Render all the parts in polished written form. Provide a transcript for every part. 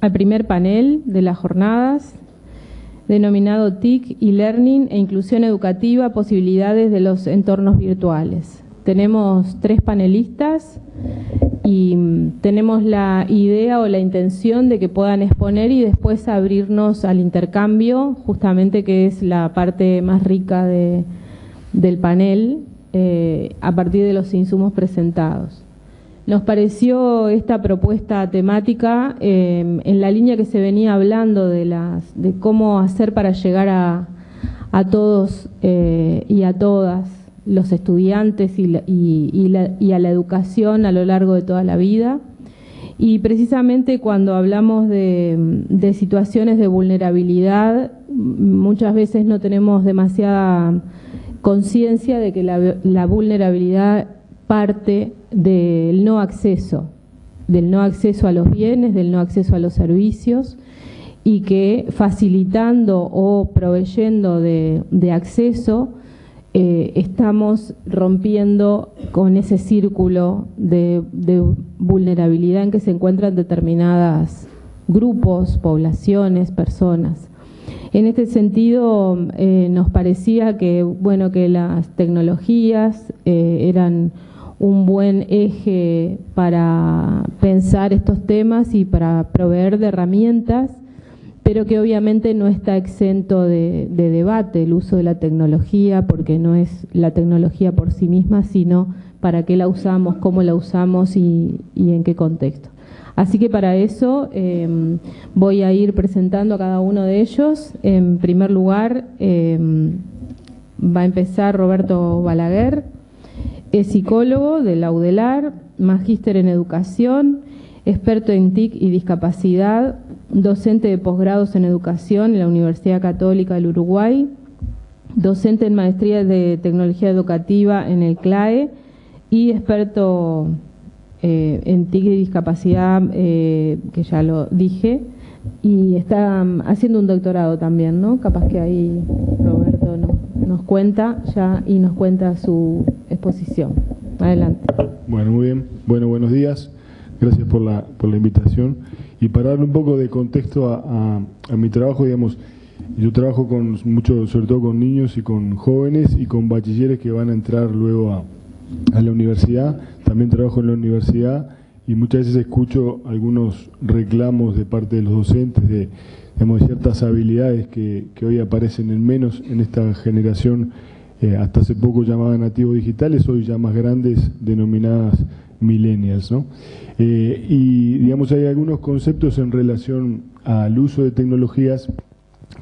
al primer panel de las jornadas, denominado TIC, e-Learning e Inclusión Educativa, posibilidades de los entornos virtuales. Tenemos 3 panelistas y tenemos la idea o la intención de que puedan exponer y después abrirnos al intercambio, justamente que es la parte más rica del panel, a partir de los insumos presentados. Nos pareció esta propuesta temática en la línea que se venía hablando de cómo hacer para llegar a todos y a todas los estudiantes y a la educación a lo largo de toda la vida. Y precisamente cuando hablamos de situaciones de vulnerabilidad, muchas veces no tenemos demasiada conciencia de que la vulnerabilidad parte del no acceso a los bienes, del no acceso a los servicios, y que facilitando o proveyendo de acceso estamos rompiendo con ese círculo de vulnerabilidad en que se encuentran determinadas grupos, poblaciones, personas. En este sentido, nos parecía que las tecnologías eran un buen eje para pensar estos temas y para proveer de herramientas, pero que obviamente no está exento de debate el uso de la tecnología, porque no es la tecnología por sí misma, sino para qué la usamos, cómo la usamos y en qué contexto. Así que para eso voy a ir presentando a cada uno de ellos. En primer lugar, va a empezar Roberto Balaguer. Es psicólogo de la UDELAR, magíster en educación, experto en TIC y discapacidad, docente de posgrados en educación en la Universidad Católica del Uruguay, docente en maestría de tecnología educativa en el CLAE y experto en TIC y discapacidad, que ya lo dije, y está haciendo un doctorado también, ¿no? Capaz que ahí Roberto nos cuenta ya y nos cuenta su exposición. Adelante. Bueno, muy bien. Bueno, buenos días. Gracias por la invitación. Y para darle un poco de contexto a mi trabajo, digamos, yo trabajo sobre todo con niños y con jóvenes y con bachilleres que van a entrar luego a la universidad. También trabajo en la universidad y muchas veces escucho algunos reclamos de parte de los docentes de ciertas habilidades que hoy aparecen en menos en esta generación, hasta hace poco llamadas nativos digitales, hoy ya más grandes, denominadas millennials, ¿no? Y digamos hay algunos conceptos en relación al uso de tecnologías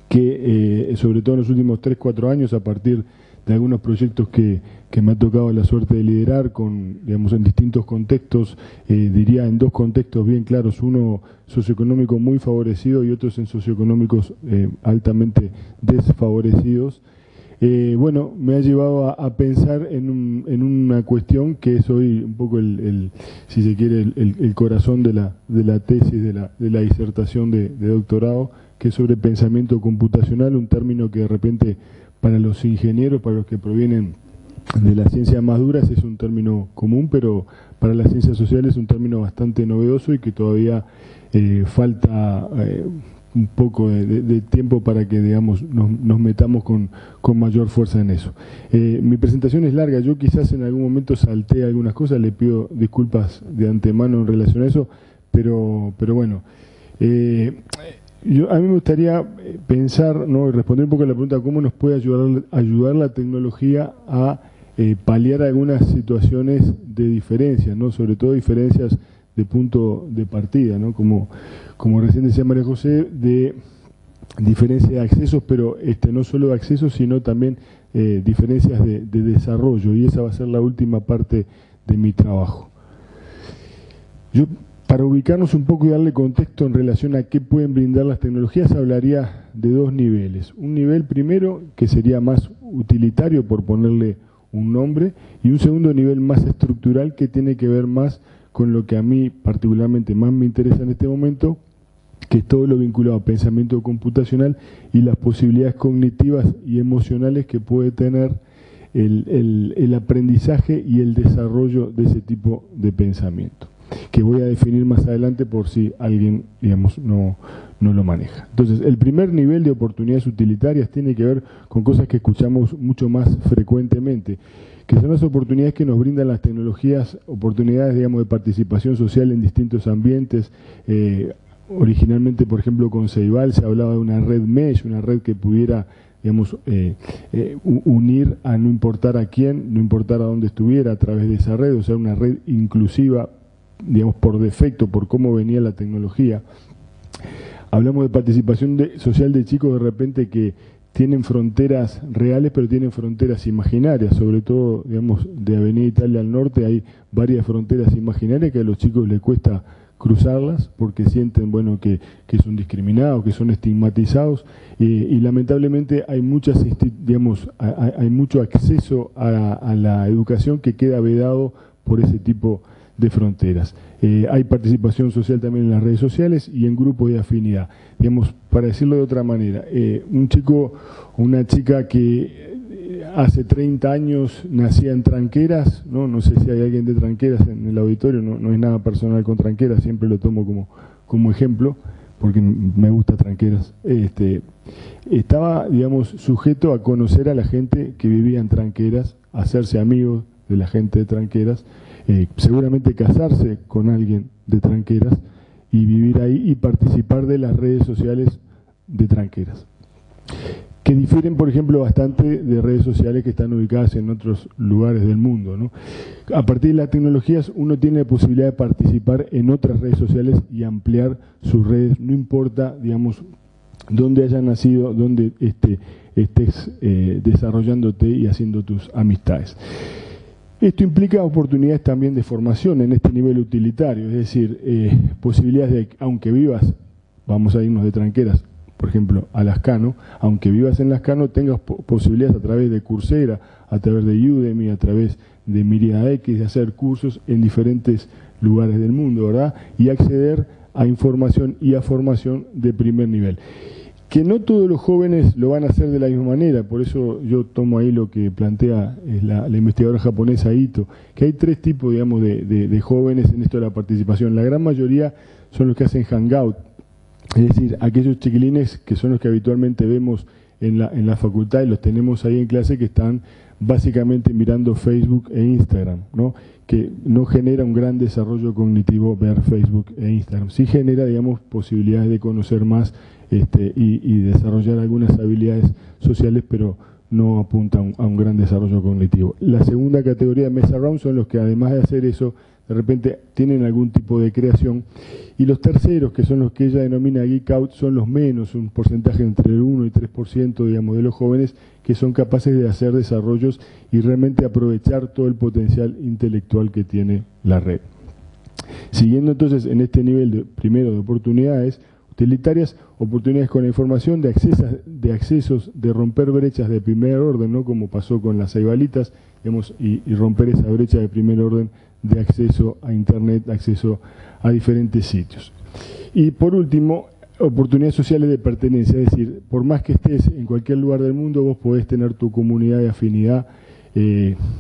que sobre todo en los últimos 3-4 años, a partir de algunos proyectos que me ha tocado la suerte de liderar en distintos contextos, diría en 2 contextos bien claros, uno socioeconómico muy favorecido y otros en socioeconómicos altamente desfavorecidos. Me ha llevado a pensar en una cuestión que es hoy un poco si se quiere, el corazón de la tesis, de la disertación de doctorado, que es sobre pensamiento computacional, un término que de repente para los ingenieros, para los que provienen de las ciencias más duras, es un término común, pero para las ciencias sociales es un término bastante novedoso y que todavía falta un poco de tiempo para que, digamos, nos metamos con mayor fuerza en eso. Mi presentación es larga, yo quizás en algún momento salté algunas cosas, le pido disculpas de antemano en relación a eso, pero bueno. A mí me gustaría pensar, ¿no?, y responder un poco a la pregunta cómo nos puede ayudar la tecnología a paliar algunas situaciones de diferencias, ¿no?, sobre todo diferencias de punto de partida, ¿no?, como recién decía María José, de diferencia de accesos, pero no solo de accesos, sino también diferencias de desarrollo, y esa va a ser la última parte de mi trabajo. Para ubicarnos un poco y darle contexto en relación a qué pueden brindar las tecnologías, hablaría de 2 niveles. Un nivel primero que sería más utilitario, por ponerle un nombre, y un segundo nivel más estructural que tiene que ver más con lo que a mí particularmente más me interesa en este momento, que es todo lo vinculado a pensamiento computacional y las posibilidades cognitivas y emocionales que puede tener el aprendizaje y el desarrollo de ese tipo de pensamiento. que voy a definir más adelante por si alguien, digamos, no lo maneja. Entonces, el primer nivel de oportunidades utilitarias tiene que ver con cosas que escuchamos mucho más frecuentemente, que son las oportunidades que nos brindan las tecnologías, oportunidades, digamos, de participación social en distintos ambientes. Originalmente, por ejemplo, con Ceibal se hablaba de una red mesh, una red que pudiera, digamos, unir a no importar a quién, no importar a dónde estuviera a través de esa red, o sea, una red inclusiva, digamos, por defecto, por cómo venía la tecnología. Hablamos de participación social de chicos de repente que tienen fronteras reales, pero tienen fronteras imaginarias, sobre todo, digamos, de Avenida Italia al norte hay varias fronteras imaginarias que a los chicos les cuesta cruzarlas porque sienten, bueno, que son discriminados, que son estigmatizados, y lamentablemente hay muchas, digamos, hay mucho acceso a la educación que queda vedado por ese tipo de fronteras. Hay participación social también en las redes sociales y en grupos de afinidad. Digamos, para decirlo de otra manera, un chico o una chica que hace 30 años nacía en Tranqueras, no sé si hay alguien de Tranqueras en el auditorio, no es nada personal con Tranqueras, siempre lo tomo como ejemplo, porque me gusta Tranqueras. Estaba, digamos, sujeto a conocer a la gente que vivía en Tranqueras, a hacerse amigos de la gente de Tranqueras, seguramente casarse con alguien de Tranqueras y vivir ahí y participar de las redes sociales de Tranqueras, que difieren, por ejemplo, bastante de redes sociales que están ubicadas en otros lugares del mundo, ¿no? A partir de las tecnologías uno tiene la posibilidad de participar en otras redes sociales y ampliar sus redes, no importa, digamos, dónde hayas nacido, dónde estés desarrollándote y haciendo tus amistades. Esto implica oportunidades también de formación en este nivel utilitario, es decir, posibilidades de, aunque vivas, vamos a irnos de Tranqueras, por ejemplo, a Lascano, aunque vivas en Lascano, tengas posibilidades a través de Coursera, a través de Udemy, a través de Myriad X, de hacer cursos en diferentes lugares del mundo, ¿verdad? Y acceder a información y a formación de primer nivel. Que no todos los jóvenes lo van a hacer de la misma manera, por eso yo tomo ahí lo que plantea la investigadora japonesa Ito, que hay tres tipos, digamos, de jóvenes en esto de la participación. La gran mayoría son los que hacen hangout, es decir, aquellos chiquilines que son los que habitualmente vemos en la facultad y los tenemos ahí en clase, que están básicamente mirando Facebook e Instagram, ¿no? Que no genera un gran desarrollo cognitivo ver Facebook e Instagram. Sí genera, digamos, posibilidades de conocer más y desarrollar algunas habilidades sociales, pero no apunta a un gran desarrollo cognitivo. La segunda categoría de mess around son los que, además de hacer eso, de repente tienen algún tipo de creación. Y los terceros, que son los que ella denomina geek out, son los menos, un porcentaje entre el 1 y 3%, digamos, de los jóvenes que son capaces de hacer desarrollos y realmente aprovechar todo el potencial intelectual que tiene la red. Siguiendo entonces en este nivel primero de oportunidades utilitarias, oportunidades con la información, de accesos, de romper brechas de primer orden, ¿no? Como pasó con las ceibalitas, digamos, y romper esa brecha de primer orden de acceso a Internet, acceso a diferentes sitios. Y por último, oportunidades sociales de pertenencia, es decir, por más que estés en cualquier lugar del mundo, vos podés tener tu comunidad de afinidad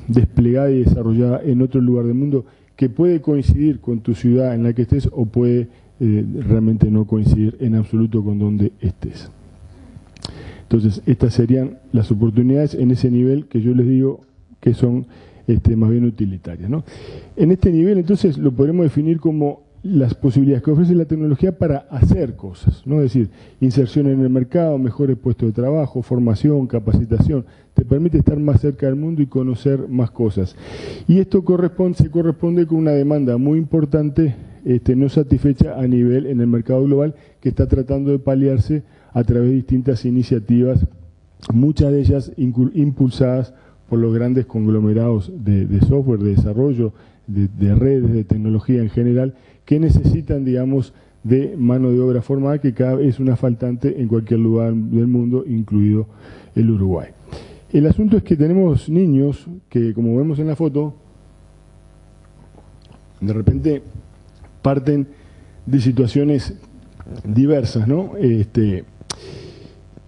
desplegada y desarrollada en otro lugar del mundo, que puede coincidir con tu ciudad en la que estés o puede realmente no coincidir en absoluto con donde estés. Entonces, estas serían las oportunidades en ese nivel que yo les digo que son más bien utilitarias, ¿no? En este nivel, entonces, lo podremos definir como las posibilidades que ofrece la tecnología para hacer cosas, ¿no? Es decir, inserción en el mercado, mejores puestos de trabajo, formación, capacitación, te permite estar más cerca del mundo y conocer más cosas. Y esto se corresponde con una demanda muy importante, no satisfecha a nivel en el mercado global, que está tratando de paliarse a través de distintas iniciativas, muchas de ellas impulsadas por los grandes conglomerados de software, de desarrollo, de redes, de tecnología en general, que necesitan, digamos, de mano de obra formada, que cada vez es una faltante en cualquier lugar del mundo, incluido el Uruguay. El asunto es que tenemos niños que, como vemos en la foto, de repente parten de situaciones diversas, ¿no?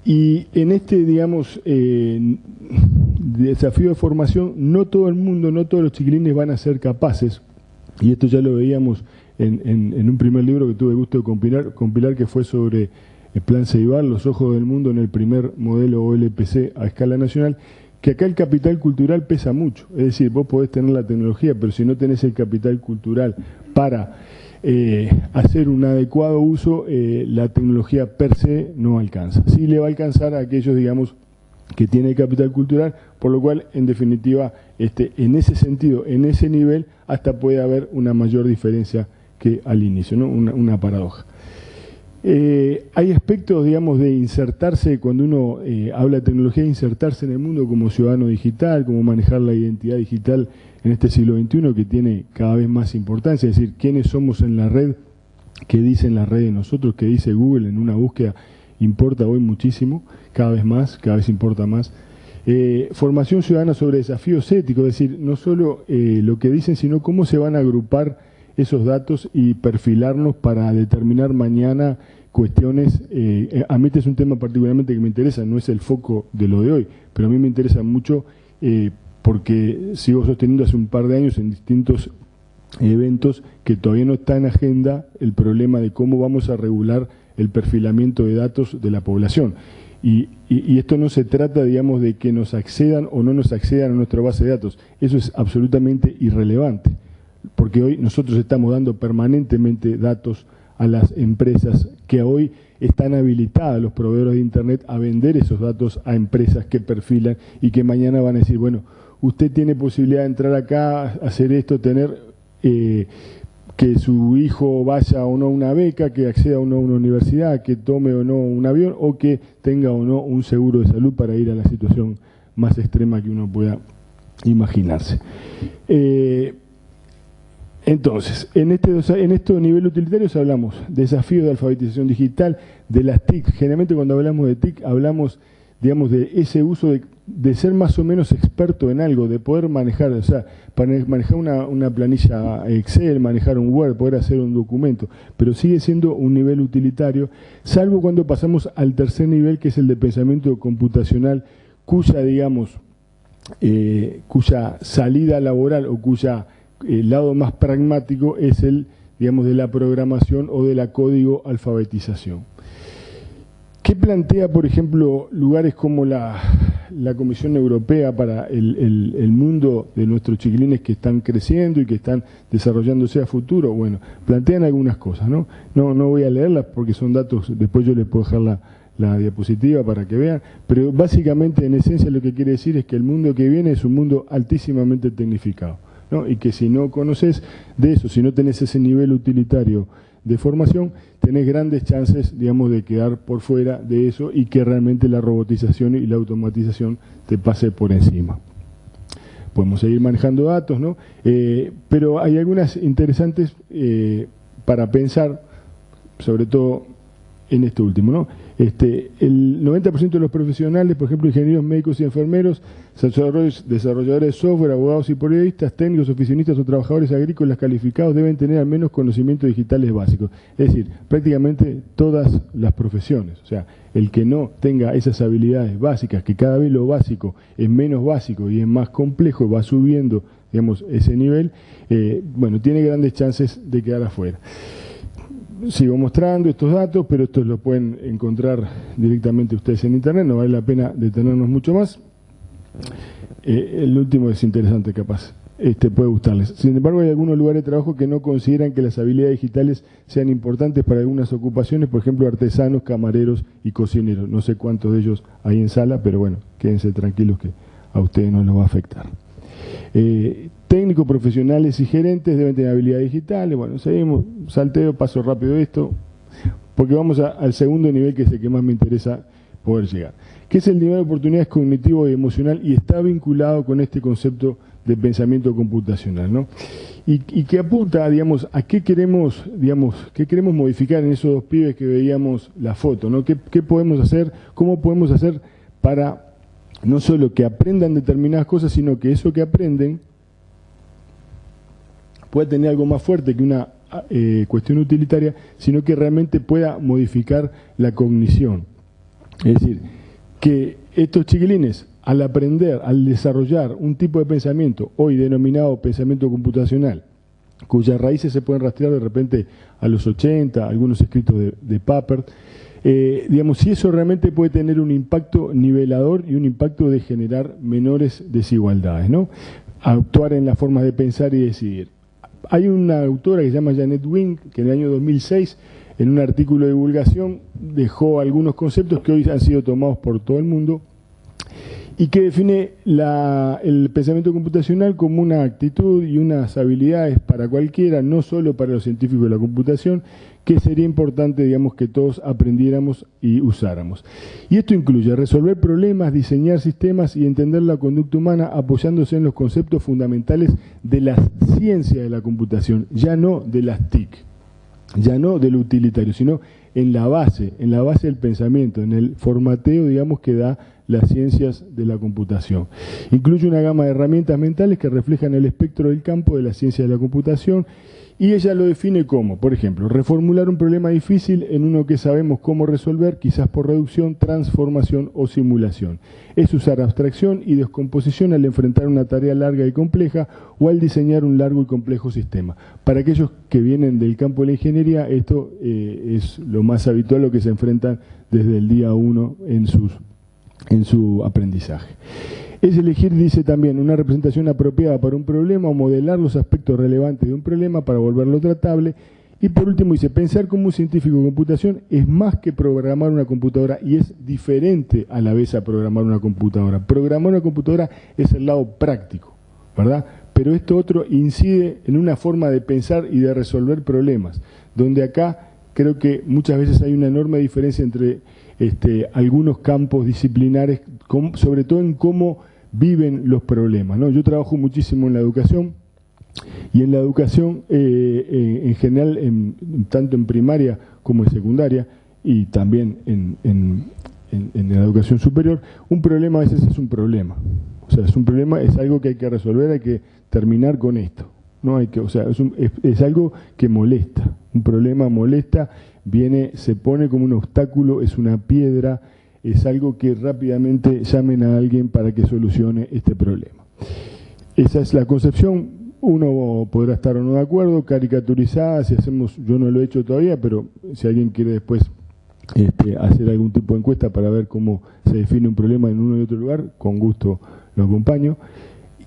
Y en digamos, desafío de formación, no todo el mundo, no todos los chiquilines van a ser capaces y esto ya lo veíamos en un primer libro que tuve el gusto de compilar, que fue sobre el Plan Ceibal, Los Ojos del Mundo, en el primer modelo OLPC a escala nacional, que acá el capital cultural pesa mucho. Es decir, vos podés tener la tecnología, pero si no tenés el capital cultural para hacer un adecuado uso, la tecnología per se no alcanza. Sí le va a alcanzar a aquellos, digamos, que tienen capital cultural, por lo cual, en definitiva, en ese sentido, en ese nivel, hasta puede haber una mayor diferencia que al inicio, ¿no? Una paradoja. Hay aspectos, digamos, de insertarse, cuando uno habla de tecnología, de insertarse en el mundo como ciudadano digital, como manejar la identidad digital en este siglo XXI, que tiene cada vez más importancia, es decir, quiénes somos en la red, qué dice en la red de nosotros, qué dice Google en una búsqueda, importa hoy muchísimo, cada vez importa más. Formación ciudadana sobre desafíos éticos, es decir, no solo lo que dicen, sino cómo se van a agrupar esos datos y perfilarnos para determinar mañana cuestiones. A mí este es un tema particularmente que me interesa, no es el foco de lo de hoy, pero a mí me interesa mucho porque sigo sosteniendo hace un par de años en distintos eventos que todavía no está en agenda el problema de cómo vamos a regular el perfilamiento de datos de la población. Y esto no se trata, digamos, de que nos accedan o no nos accedan a nuestra base de datos. Eso es absolutamente irrelevante, porque hoy nosotros estamos dando permanentemente datos a las empresas que hoy están habilitadas, los proveedores de Internet, a vender esos datos a empresas que perfilan y que mañana van a decir, bueno, usted tiene posibilidad de entrar acá, hacer esto, tener que su hijo vaya o no a una beca, que acceda o no a una universidad, que tome o no un avión, o que tenga o no un seguro de salud para ir a la situación más extrema que uno pueda imaginarse. Entonces, en estos niveles utilitarios hablamos de desafíos de alfabetización digital, de las TIC. Generalmente cuando hablamos de TIC hablamos, digamos, de ese uso de ser más o menos experto en algo, de poder manejar, o sea, para manejar una planilla Excel, manejar un Word, poder hacer un documento, pero sigue siendo un nivel utilitario, salvo cuando pasamos al tercer nivel, que es el de pensamiento computacional, cuya, digamos, cuya salida laboral o cuya lado más pragmático es el, digamos, de la programación o de la código alfabetización. ¿Qué plantea, por ejemplo, lugares como la Comisión Europea para el mundo de nuestros chiquilines que están creciendo y que están desarrollándose a futuro? Bueno, plantean algunas cosas, ¿no? No voy a leerlas porque son datos, después yo les puedo dejar la diapositiva para que vean, pero básicamente, en esencia, lo que quiere decir es que el mundo que viene es un mundo altísimamente tecnificado, ¿no? Y que si no conoces de eso, si no tenés ese nivel utilitario de formación, tenés grandes chances, digamos, de quedar por fuera de eso y que realmente la robotización y la automatización te pase por encima. Podemos seguir manejando datos, ¿no? Pero hay algunas interesantes para pensar, sobre todo en esto último, ¿no? El 90% de los profesionales, por ejemplo, ingenieros médicos y enfermeros, desarrolladores de software, abogados y periodistas, técnicos, oficinistas o trabajadores agrícolas calificados deben tener al menos conocimientos digitales básicos. Es decir, prácticamente todas las profesiones. O sea, el que no tenga esas habilidades básicas, que cada vez lo básico es menos básico y es más complejo, va subiendo, digamos, ese nivel, bueno, tiene grandes chances de quedar afuera. Sigo mostrando estos datos, pero estos los pueden encontrar directamente ustedes en Internet, no vale la pena detenernos mucho más. El último es interesante, capaz, puede gustarles. Sin embargo, hay algunos lugares de trabajo que no consideran que las habilidades digitales sean importantes para algunas ocupaciones, por ejemplo, artesanos, camareros y cocineros. No sé cuántos de ellos hay en sala, pero bueno, quédense tranquilos que a ustedes no les va a afectar. Técnicos, profesionales y gerentes deben tener habilidades digitales. Bueno, seguimos, salteo, paso rápido esto, porque vamos al segundo nivel, que es el que más me interesa poder llegar, que es el nivel de oportunidades cognitivo y emocional, y está vinculado con este concepto de pensamiento computacional, ¿no? Y que apunta, digamos, a qué queremos modificar en esos dos pibes que veíamos la foto, ¿no? ¿Qué podemos hacer? ¿Cómo podemos hacer para no solo que aprendan determinadas cosas, sino que eso que aprenden pueda tener algo más fuerte que una cuestión utilitaria, sino que realmente pueda modificar la cognición? Es decir, que estos chiquilines, al aprender, al desarrollar un tipo de pensamiento, hoy denominado pensamiento computacional, cuyas raíces se pueden rastrear de repente a los 80, algunos escritos de Papert. Digamos, si eso realmente puede tener un impacto nivelador y un impacto de generar menores desigualdades, ¿no? Actuar en las formas de pensar y decidir. Hay una autora que se llama Janet Wing, que en el año 2006, en un artículo de divulgación, dejó algunos conceptos que hoy han sido tomados por todo el mundo y que define el pensamiento computacional como una actitud y unas habilidades para cualquiera, no solo para los científicos de la computación, que sería importante, digamos, que todos aprendiéramos y usáramos. Y esto incluye resolver problemas, diseñar sistemas y entender la conducta humana apoyándose en los conceptos fundamentales de la ciencia de la computación, ya no de las TIC, ya no del utilitario, sino en la base del pensamiento, en el formateo, digamos, que da las ciencias de la computación. Incluye una gama de herramientas mentales que reflejan el espectro del campo de la ciencia de la computación y ella lo define como, por ejemplo, reformular un problema difícil en uno que sabemos cómo resolver, quizás por reducción, transformación o simulación. Es usar abstracción y descomposición al enfrentar una tarea larga y compleja o al diseñar un largo y complejo sistema. Para aquellos que vienen del campo de la ingeniería, esto es lo más habitual, lo que se enfrentan desde el día 1 en su aprendizaje. Es elegir, dice también, una representación apropiada para un problema o modelar los aspectos relevantes de un problema para volverlo tratable. Y por último dice, pensar como un científico de computación es más que programar una computadora y es diferente a la vez a programar una computadora. Programar una computadora es el lado práctico, ¿verdad? Pero esto otro incide en una forma de pensar y de resolver problemas, donde acá creo que muchas veces hay una enorme diferencia entre algunos campos disciplinares, sobre todo en cómo viven los problemas, ¿no? Yo trabajo muchísimo en la educación y en la educación en general, tanto en primaria como en secundaria y también en la educación superior, un problema a veces es un problema. O sea, es un problema, es algo que hay que resolver, hay que terminar con esto. No hay que, o sea, es algo que molesta. Un problema molesta, se pone como un obstáculo, es una piedra, es algo que rápidamente llamen a alguien para que solucione este problema. Esa es la concepción, uno podrá estar o no de acuerdo, caricaturizada, si hacemos, yo no lo he hecho todavía, pero si alguien quiere después hacer algún tipo de encuesta para ver cómo se define un problema en uno y otro lugar, con gusto lo acompaño.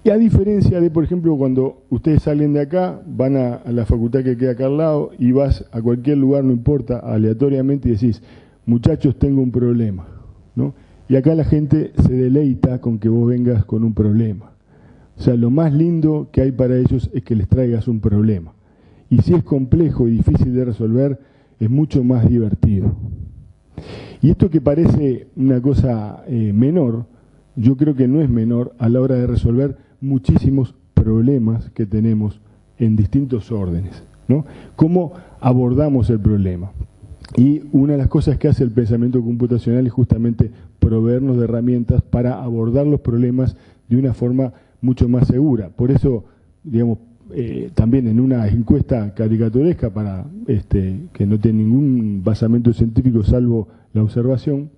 Y a diferencia de, por ejemplo, cuando ustedes salen de acá, van a la facultad que queda acá al lado y vas a cualquier lugar, no importa, aleatoriamente y decís, muchachos, tengo un problema, ¿no? Y acá la gente se deleita con que vos vengas con un problema. O sea, lo más lindo que hay para ellos es que les traigas un problema. Y si es complejo y difícil de resolver, es mucho más divertido. Y esto que parece una cosa menor, yo creo que no es menor a la hora de resolver muchísimos problemas que tenemos en distintos órdenes, ¿no? ¿Cómo abordamos el problema? Y una de las cosas que hace el pensamiento computacional es justamente proveernos de herramientas para abordar los problemas de una forma mucho más segura. Por eso, digamos, también en una encuesta caricaturesca para que no tiene ningún basamento científico salvo la observación,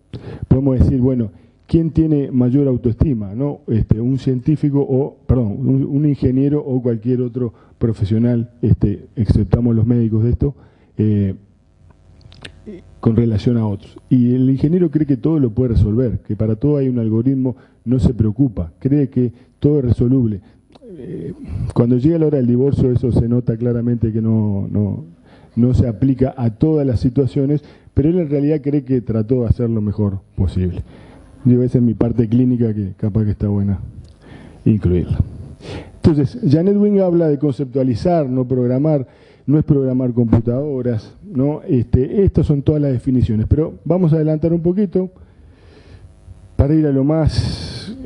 podemos decir, bueno, ¿quién tiene mayor autoestima, ¿no? Un científico un ingeniero o cualquier otro profesional, exceptamos los médicos de esto, con relación a otros. Y el ingeniero cree que todo lo puede resolver, que para todo hay un algoritmo, no se preocupa, cree que todo es resoluble. Cuando llega la hora del divorcio eso se nota claramente que no se aplica a todas las situaciones, pero él en realidad cree que trató de hacer lo mejor posible. Yo, esa es mi parte clínica que capaz que está buena incluirla. Entonces, Janet Wing habla de conceptualizar, no programar, no es programar computadoras, ¿no? Estas son todas las definiciones, pero vamos a adelantar un poquito para ir a lo más...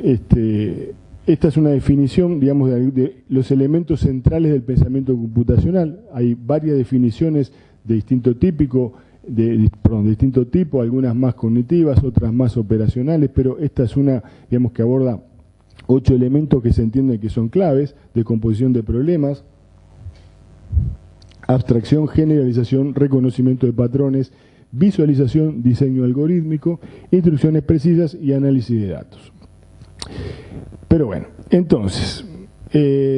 esta es una definición, digamos, de los elementos centrales del pensamiento computacional. Hay varias definiciones de distinto tipo, algunas más cognitivas, otras más operacionales, pero esta es una, digamos, que aborda 8 elementos que se entienden que son claves: de composición de problemas, abstracción, generalización, reconocimiento de patrones, visualización, diseño algorítmico, instrucciones precisas y análisis de datos. Pero bueno, entonces,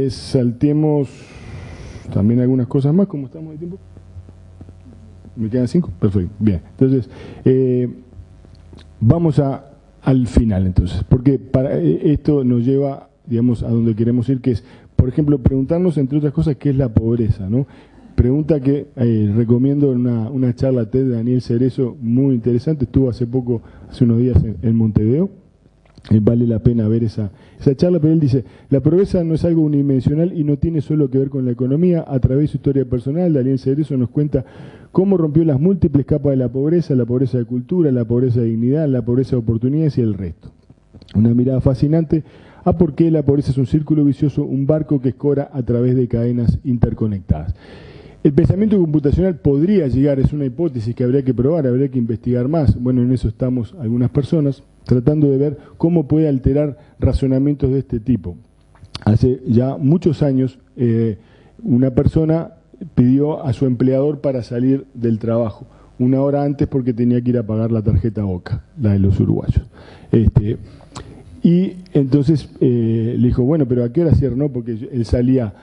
saltemos también algunas cosas más. ¿Cómo estamos de tiempo? ¿Me quedan 5? Perfecto, bien. Entonces, vamos al final, entonces, porque para esto nos lleva, digamos, a donde queremos ir, que es, por ejemplo, preguntarnos, entre otras cosas, qué es la pobreza, ¿no? Pregunta que recomiendo en una charla TED de Daniel Cerezo, muy interesante, estuvo hace unos días en Montevideo. Vale la pena ver esa charla, pero él dice, la pobreza no es algo unidimensional y no tiene solo que ver con la economía. A través de su historia personal, Daniel Cerezo nos cuenta cómo rompió las múltiples capas de la pobreza de cultura, la pobreza de dignidad, la pobreza de oportunidades y el resto. Una mirada fascinante a por qué la pobreza es un círculo vicioso, un barco que escora a través de cadenas interconectadas. El pensamiento computacional podría llegar, es una hipótesis que habría que probar, habría que investigar más. Bueno, en eso estamos algunas personas, tratando de ver cómo puede alterar razonamientos de este tipo. Hace ya muchos años, una persona pidió a su empleador para salir del trabajo, 1 hora antes porque tenía que ir a pagar la tarjeta OCA, la de los uruguayos. Y entonces le dijo, bueno, pero ¿a qué hora cierra? No, porque él salía,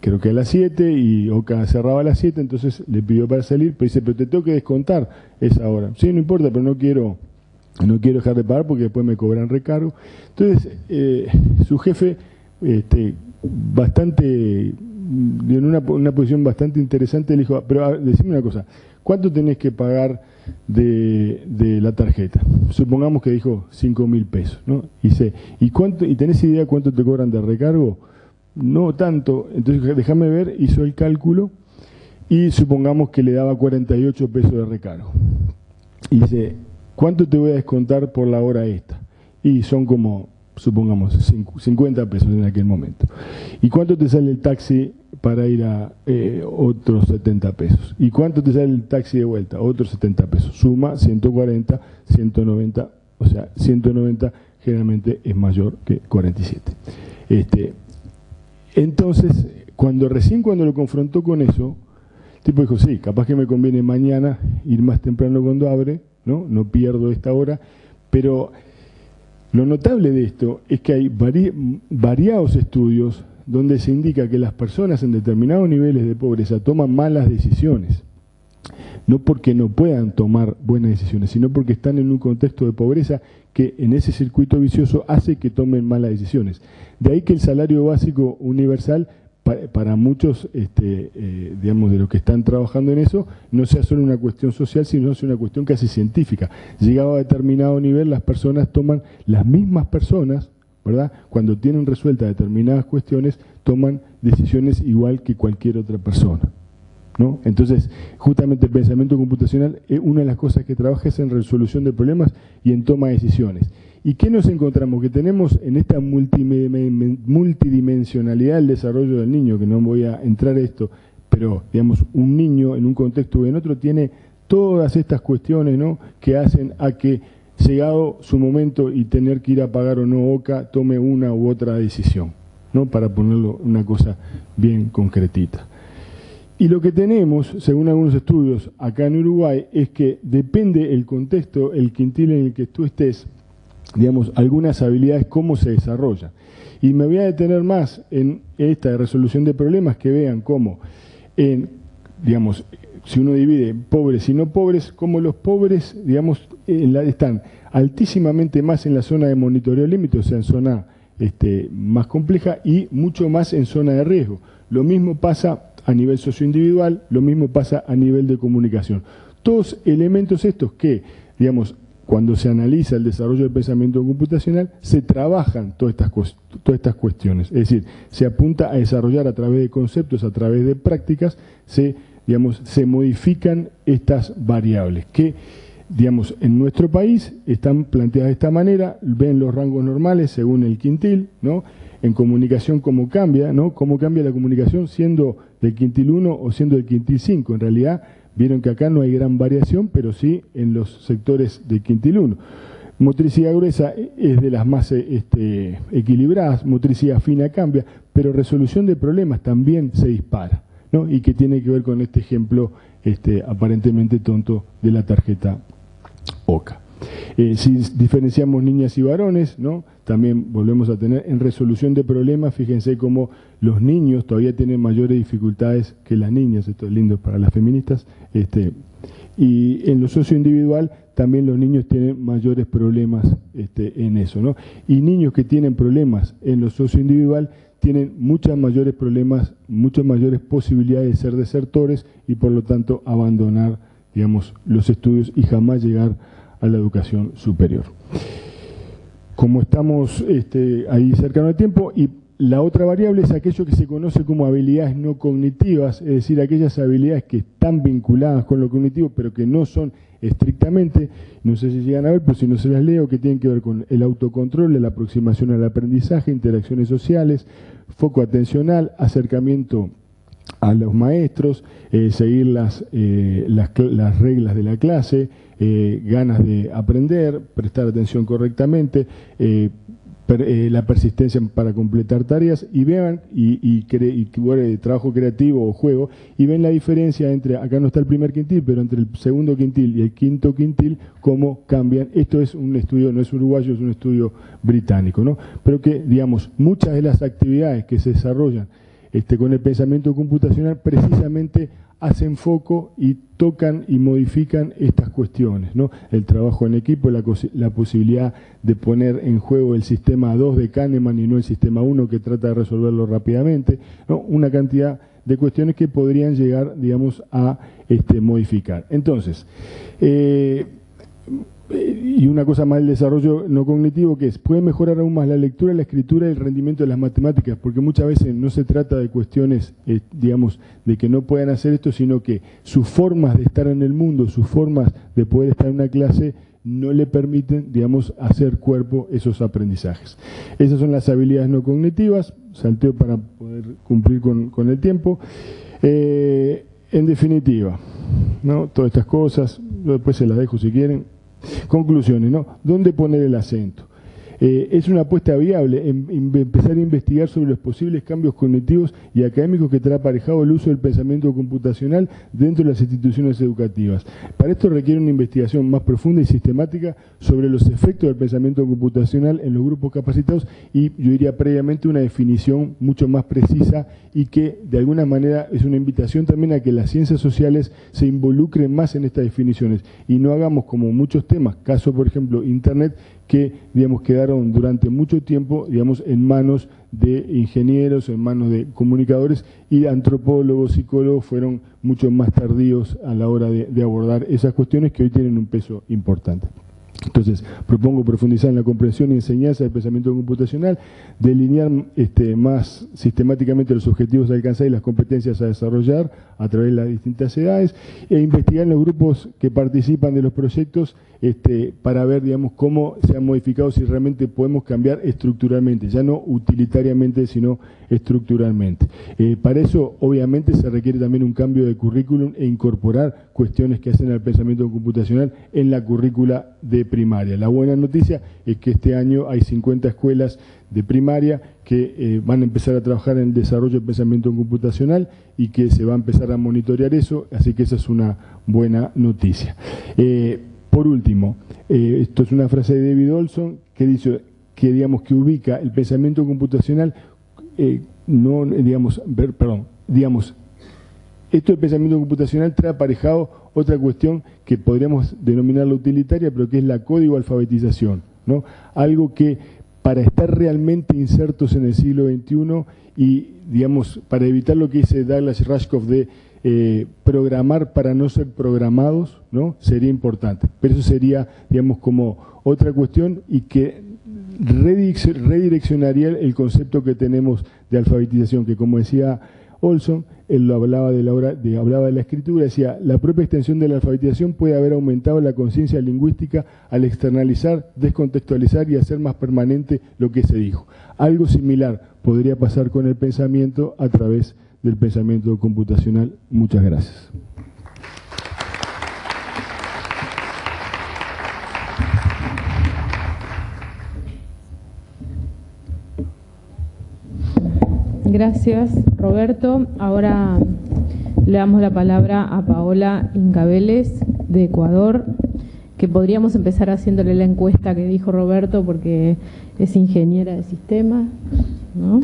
creo que a las 7 y OCA cerraba a las 7, entonces le pidió para salir, pero dice, pero te tengo que descontar esa hora. Sí, no importa, pero no quiero dejar de pagar porque después me cobran recargo. Entonces, su jefe, en una posición bastante interesante, le dijo, pero decime una cosa, ¿cuánto tenés que pagar de la tarjeta? Supongamos que dijo 5.000 pesos, ¿no? Y dice, ¿y tenés idea cuánto te cobran de recargo? No tanto. Entonces, déjame ver, hizo el cálculo y supongamos que le daba 48 pesos de recargo. Y dice, ¿cuánto te voy a descontar por la hora esta? Y son como, supongamos, 50 pesos en aquel momento. ¿Y cuánto te sale el taxi para ir a otros 70 pesos? ¿Y cuánto te sale el taxi de vuelta? Otros 70 pesos. Suma 140, 190, o sea, 190 generalmente es mayor que 47. Entonces, cuando lo confrontó con eso, el tipo dijo, sí, capaz que me conviene mañana ir más temprano cuando abre, no pierdo esta hora, pero lo notable de esto es que hay variados estudios donde se indica que las personas en determinados niveles de pobreza toman malas decisiones, no porque no puedan tomar buenas decisiones, sino porque están en un contexto de pobreza que en ese circuito vicioso hace que tomen malas decisiones. De ahí que el salario básico universal para muchos, digamos, de los que están trabajando en eso, no sea solo una cuestión social, sino sea una cuestión casi científica. Llegado a determinado nivel, las mismas personas, ¿verdad?, cuando tienen resueltas determinadas cuestiones, toman decisiones igual que cualquier otra persona, ¿no? Entonces, justamente el pensamiento computacional, una de las cosas que trabaja es en resolución de problemas y en toma de decisiones. ¿Y qué nos encontramos? Que tenemos en esta multidimensionalidad del desarrollo del niño, que no voy a entrar a esto, pero digamos, un niño en un contexto o en otro tiene todas estas cuestiones, ¿no?, que hacen a que, llegado su momento y tener que ir a pagar o no OCA, tome una u otra decisión, ¿no?, para ponerlo una cosa bien concretita. Y lo que tenemos, según algunos estudios acá en Uruguay, es que depende el contexto, el quintil en el que tú estés, digamos, algunas habilidades, cómo se desarrollan. Y me voy a detener más en esta de resolución de problemas, que vean cómo, digamos, si uno divide pobres y no pobres, como los pobres, digamos, están altísimamente más en la zona de monitoreo límite, o sea, en zona más compleja, y mucho más en zona de riesgo. Lo mismo pasa a nivel socioindividual, lo mismo pasa a nivel de comunicación. Todos elementos estos que, digamos, cuando se analiza el desarrollo del pensamiento computacional, se trabajan todas estas cuestiones. Es decir, se apunta a desarrollar a través de conceptos, a través de prácticas, se modifican estas variables que, digamos, en nuestro país están planteadas de esta manera, ven los rangos normales según el quintil, ¿no? En comunicación, ¿cómo cambia, ¿no? ¿Cómo cambia la comunicación siendo del quintil 1 o siendo del quintil 5? En realidad, vieron que acá no hay gran variación, pero sí en los sectores del quintil 1. Motricidad gruesa es de las más equilibradas, motricidad fina cambia, pero resolución de problemas también se dispara, ¿no? Y que tiene que ver con este ejemplo aparentemente tonto de la tarjeta OCA. Si diferenciamos niñas y varones, ¿no? También volvemos a tener en resolución de problemas, fíjense cómo los niños todavía tienen mayores dificultades que las niñas, esto es lindo para las feministas, y en lo socioindividual también los niños tienen mayores problemas en eso, ¿no? Y niños que tienen problemas en lo socioindividual tienen muchos mayores problemas, muchas mayores posibilidades de ser desertores y por lo tanto abandonar, digamos, los estudios y jamás llegar a la educación superior. Como estamos ahí cercano al tiempo, y la otra variable es aquello que se conoce como habilidades no cognitivas, es decir, aquellas habilidades que están vinculadas con lo cognitivo, pero que no son estrictamente, no sé si llegan a ver, pero si no se las leo, que tienen que ver con el autocontrol, la aproximación al aprendizaje, interacciones sociales, foco atencional, acercamiento a los maestros, seguir las reglas de la clase, ganas de aprender, prestar atención correctamente, la persistencia para completar tareas, y vean, trabajo creativo o juego, y ven la diferencia entre, acá no está el primer quintil, pero entre el segundo quintil y el quinto quintil, cómo cambian. Esto es un estudio, no es uruguayo, es un estudio británico, ¿no? Pero que, digamos, muchas de las actividades que se desarrollan con el pensamiento computacional precisamente hacen foco y tocan y modifican estas cuestiones, ¿no? El trabajo en equipo, la posibilidad de poner en juego el sistema 2 de Kahneman y no el sistema 1 que trata de resolverlo rápidamente, ¿no? Una cantidad de cuestiones que podrían llegar, digamos, a modificar. Entonces, y una cosa más del desarrollo no cognitivo, que es, puede mejorar aún más la lectura, la escritura y el rendimiento de las matemáticas, porque muchas veces no se trata de cuestiones, digamos, de que no puedan hacer esto, sino que sus formas de estar en el mundo, sus formas de poder estar en una clase, no le permiten, digamos, hacer cuerpo esos aprendizajes. Esas son las habilidades no cognitivas, salteo para poder cumplir con el tiempo. En definitiva, ¿no? Todas estas cosas, después se las dejo si quieren. Conclusiones, ¿no? ¿Dónde poner el acento? Es una apuesta viable en empezar a investigar sobre los posibles cambios cognitivos y académicos que trae aparejado el uso del pensamiento computacional dentro de las instituciones educativas. Para esto requiere una investigación más profunda y sistemática sobre los efectos del pensamiento computacional en los grupos capacitados y, yo diría previamente, una definición mucho más precisa y que de alguna manera es una invitación también a que las ciencias sociales se involucren más en estas definiciones y no hagamos como muchos temas, caso por ejemplo Internet, que, digamos, quedaron durante mucho tiempo, digamos, en manos de ingenieros, en manos de comunicadores, y antropólogos, psicólogos fueron mucho más tardíos a la hora de abordar esas cuestiones que hoy tienen un peso importante. Entonces, propongo profundizar en la comprensión y enseñanza del pensamiento computacional, delinear más sistemáticamente los objetivos a alcanzar y las competencias a desarrollar a través de las distintas edades, e investigar en los grupos que participan de los proyectos para ver, digamos, cómo se han modificado, si realmente podemos cambiar estructuralmente, ya no utilitariamente, sino estructuralmente. Para eso, obviamente, se requiere también un cambio de currículum e incorporar cuestiones que hacen al pensamiento computacional en la currícula de primaria. La buena noticia es que este año hay 50 escuelas de primaria que van a empezar a trabajar en el desarrollo del pensamiento computacional y que se va a empezar a monitorear eso, así que esa es una buena noticia. Por último, esto es una frase de David Olson que dice que, digamos, que ubica el pensamiento computacional, esto del pensamiento computacional trae aparejado otra cuestión que podríamos denominarla utilitaria, pero que es la código alfabetización, ¿no? Algo que, para estar realmente insertos en el siglo XXI y, digamos, para evitar lo que dice Douglas Rushkoff de programar para no ser programados, ¿no? Sería importante. Pero eso sería, digamos, como otra cuestión y que redireccionaría el concepto que tenemos de alfabetización, que, como decía Olson, él lo hablaba hablaba de la escritura, decía: la propia extensión de la alfabetización puede haber aumentado la conciencia lingüística al externalizar, descontextualizar y hacer más permanente lo que se dijo. Algo similar podría pasar con el pensamiento a través del pensamiento computacional. Muchas gracias. Gracias, Roberto. Ahora le damos la palabra a Paola Incabeles, de Ecuador. que podríamos empezar haciéndole la encuesta que dijo Roberto, porque es ingeniera de sistemas, ¿no?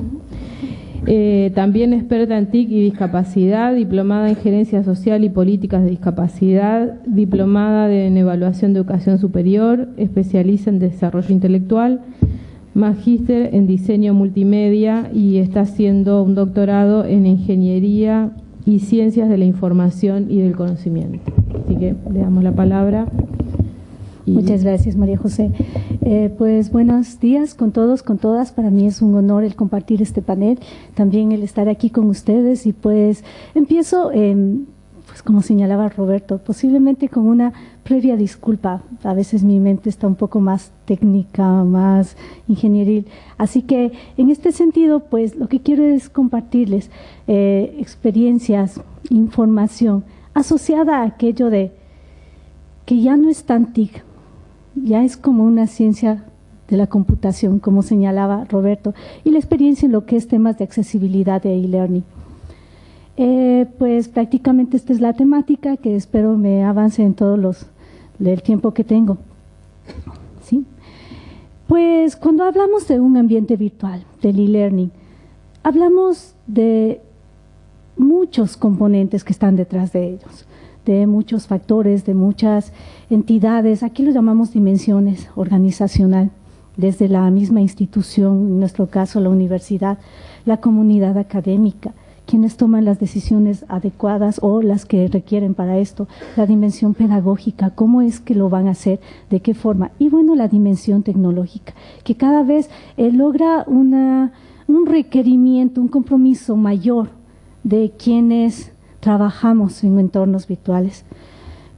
También experta en TIC y discapacidad, diplomada en gerencia social y políticas de discapacidad, diplomada en evaluación de educación superior, especialista en desarrollo intelectual, magíster en diseño multimedia y está haciendo un doctorado en ingeniería y ciencias de la información y del conocimiento. Así que le damos la palabra. Muchas gracias, María José. Pues buenos días con todos, con todas. Para mí es un honor el compartir este panel, también el estar aquí con ustedes. Y pues empiezo, pues como señalaba Roberto, posiblemente con una previa disculpa. A veces mi mente está un poco más técnica, más ingenieril. Así que en este sentido, pues lo que quiero es compartirles experiencias, información asociada a aquello de que ya no es tan TIC, ya es como una ciencia de la computación, como señalaba Roberto, y la experiencia en lo que es temas de accesibilidad de e-learning. Pues prácticamente esta es la temática que espero me avance en todos el tiempo que tengo. ¿Sí? Pues cuando hablamos de un ambiente virtual, del e-learning, hablamos de muchos componentes que están detrás de ellos, de muchos factores, de muchas entidades. Aquí lo llamamos dimensiones organizacional, desde la misma institución, en nuestro caso la universidad, la comunidad académica, quienes toman las decisiones adecuadas o las que requieren para esto, la dimensión pedagógica, cómo es que lo van a hacer, de qué forma, y bueno, la dimensión tecnológica, que cada vez logra un requerimiento, un compromiso mayor de quienes trabajamos en entornos virtuales.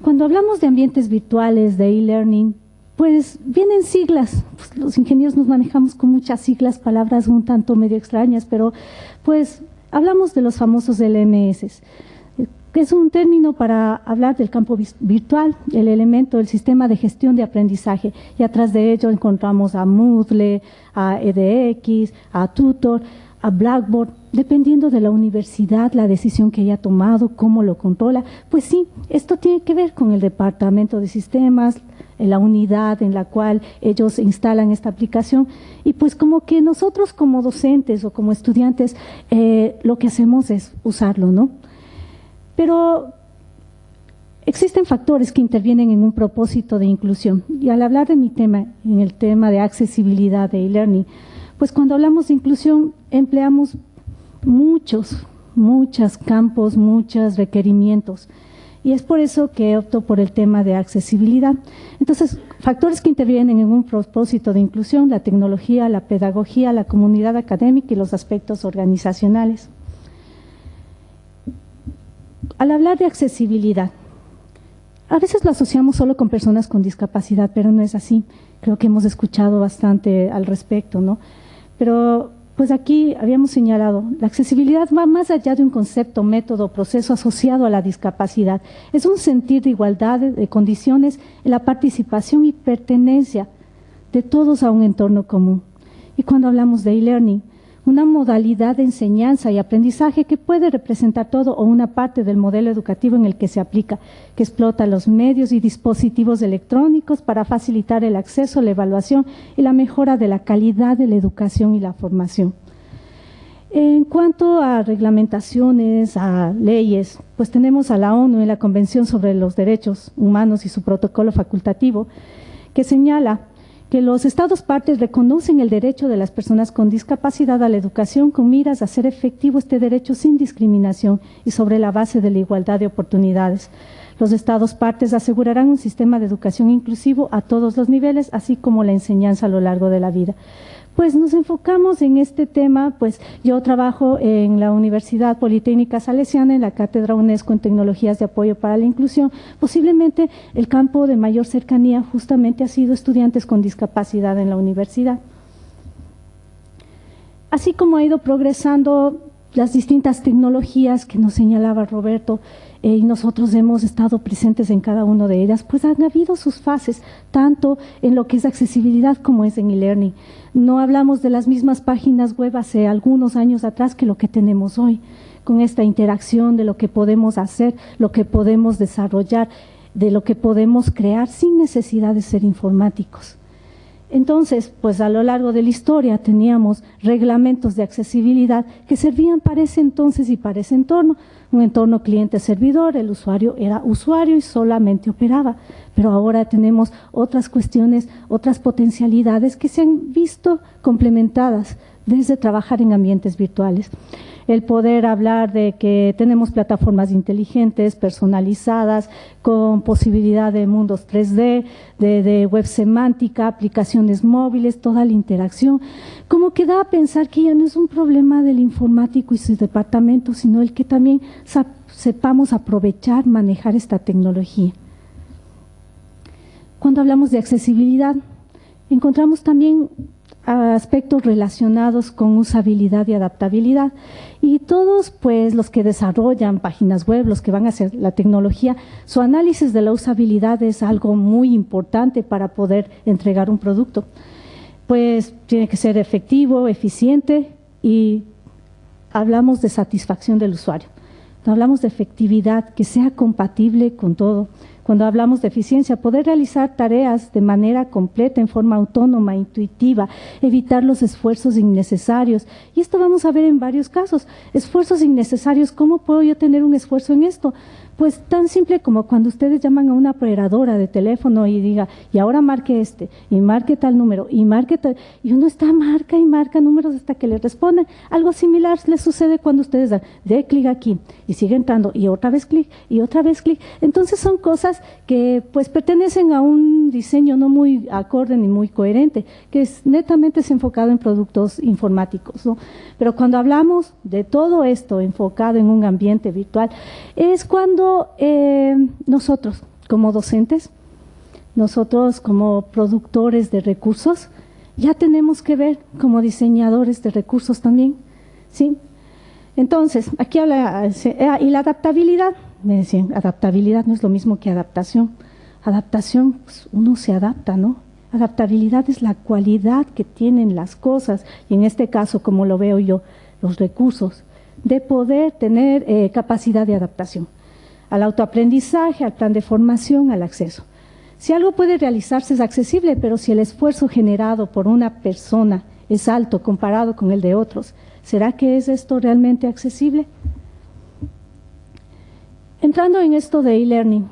Cuando hablamos de ambientes virtuales, de e-learning, pues vienen siglas. Pues los ingenieros nos manejamos con muchas siglas, palabras un tanto medio extrañas, pero pues hablamos de los famosos LMS, que es un término para hablar del campo virtual, el elemento del sistema de gestión de aprendizaje, y atrás de ello encontramos a Moodle, a edX, a Tutor, a Blackboard, dependiendo de la universidad, la decisión que haya tomado, cómo lo controla. Pues sí, esto tiene que ver con el departamento de sistemas, la unidad en la cual ellos instalan esta aplicación, y pues como que nosotros como docentes o como estudiantes lo que hacemos es usarlo, ¿no? Pero existen factores que intervienen en un propósito de inclusión, y al hablar de mi tema, en el tema de accesibilidad de e-learning, pues cuando hablamos de inclusión empleamos muchos campos, muchos requerimientos, y es por eso que opto por el tema de accesibilidad. Entonces, factores que intervienen en un propósito de inclusión: la tecnología, la pedagogía, la comunidad académica y los aspectos organizacionales. Al hablar de accesibilidad, a veces lo asociamos solo con personas con discapacidad, pero no es así. Creo que hemos escuchado bastante al respecto, ¿no? Pero pues aquí habíamos señalado, la accesibilidad va más allá de un concepto, método, proceso asociado a la discapacidad. Es un sentir de igualdad de condiciones en la participación y pertenencia de todos a un entorno común. Y cuando hablamos de e-learning, una modalidad de enseñanza y aprendizaje que puede representar todo o una parte del modelo educativo en el que se aplica, que explota los medios y dispositivos electrónicos para facilitar el acceso, la evaluación y la mejora de la calidad de la educación y la formación. En cuanto a reglamentaciones, a leyes, pues tenemos a la ONU en la Convención sobre los Derechos Humanos y su protocolo facultativo, que señala que los Estados partes reconocen el derecho de las personas con discapacidad a la educación con miras a hacer efectivo este derecho sin discriminación y sobre la base de la igualdad de oportunidades. Los Estados partes asegurarán un sistema de educación inclusivo a todos los niveles, así como la enseñanza a lo largo de la vida. Pues nos enfocamos en este tema, pues yo trabajo en la Universidad Politécnica Salesiana, en la Cátedra UNESCO en Tecnologías de Apoyo para la Inclusión. Posiblemente el campo de mayor cercanía justamente ha sido estudiantes con discapacidad en la universidad. Así como ha ido progresando las distintas tecnologías que nos señalaba Roberto, y nosotros hemos estado presentes en cada una de ellas, pues han habido sus fases, tanto en lo que es accesibilidad como es en e-learning. No hablamos de las mismas páginas web hace algunos años atrás que lo que tenemos hoy, con esta interacción de lo que podemos hacer, lo que podemos desarrollar. de lo que podemos crear sin necesidad de ser informáticos. Entonces, pues a lo largo de la historia teníamos reglamentos de accesibilidad que servían para ese entonces y para ese entorno. Un entorno cliente-servidor, el usuario era usuario y solamente operaba. Pero ahora tenemos otras cuestiones, otras potencialidades que se han visto complementadas desde trabajar en ambientes virtuales. El poder hablar de que tenemos plataformas inteligentes, personalizadas, con posibilidad de mundos 3D, de web semántica, aplicaciones móviles, toda la interacción, como que da a pensar que ya no es un problema del informático y su departamento, sino el que también sepamos aprovechar, manejar esta tecnología. Cuando hablamos de accesibilidad, encontramos también aspectos relacionados con usabilidad y adaptabilidad, y todos pues los que desarrollan páginas web, los que van a hacer la tecnología, su análisis de la usabilidad es algo muy importante para poder entregar un producto. Pues tiene que ser efectivo, eficiente, y hablamos de satisfacción del usuario. Hablamos de efectividad, que sea compatible con todo. Cuando hablamos de eficiencia, poder realizar tareas de manera completa, en forma autónoma, intuitiva, evitar los esfuerzos innecesarios. Y esto vamos a ver en varios casos. Esfuerzos innecesarios, ¿cómo puedo yo tener un esfuerzo en esto? Pues tan simple como cuando ustedes llaman a una operadora de teléfono y diga, y ahora marque este, y marque tal número, y marque tal, y uno está marca y marca números hasta que le responden. Algo similar les sucede cuando ustedes dan, de clic aquí, y sigue entrando, y otra vez clic, y otra vez clic. Entonces son cosas que pues pertenecen a un diseño no muy acorde ni muy coherente, que es netamente enfocado en productos informáticos, ¿no? Pero cuando hablamos de todo esto enfocado en un ambiente virtual, es cuando nosotros como docentes, nosotros como productores de recursos, ya tenemos que ver como diseñadores de recursos también, ¿sí? Entonces, aquí habla, y la adaptabilidad, me decían, adaptabilidad no es lo mismo que adaptación. Adaptación, pues uno se adapta, ¿no? Adaptabilidad es la cualidad que tienen las cosas, y en este caso, como lo veo yo, los recursos, de poder tener capacidad de adaptación al autoaprendizaje, al plan de formación, al acceso. Si algo puede realizarse es accesible, pero si el esfuerzo generado por una persona es alto comparado con el de otros, ¿será que es esto realmente accesible? Entrando en esto de e-learning,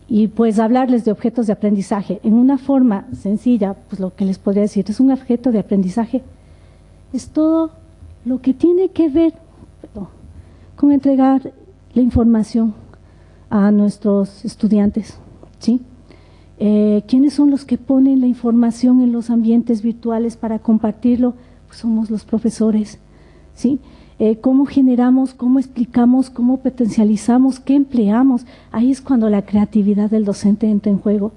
y pues hablarles de objetos de aprendizaje en una forma sencilla, pues lo que les podría decir es un objeto de aprendizaje, es todo lo que tiene que ver con entregar la información a nuestros estudiantes, ¿sí? ¿Quiénes son los que ponen la información en los ambientes virtuales para compartirlo? Pues somos los profesores, ¿sí? ¿Cómo generamos, cómo explicamos, cómo potencializamos, qué empleamos? Ahí es cuando la creatividad del docente entra en juego,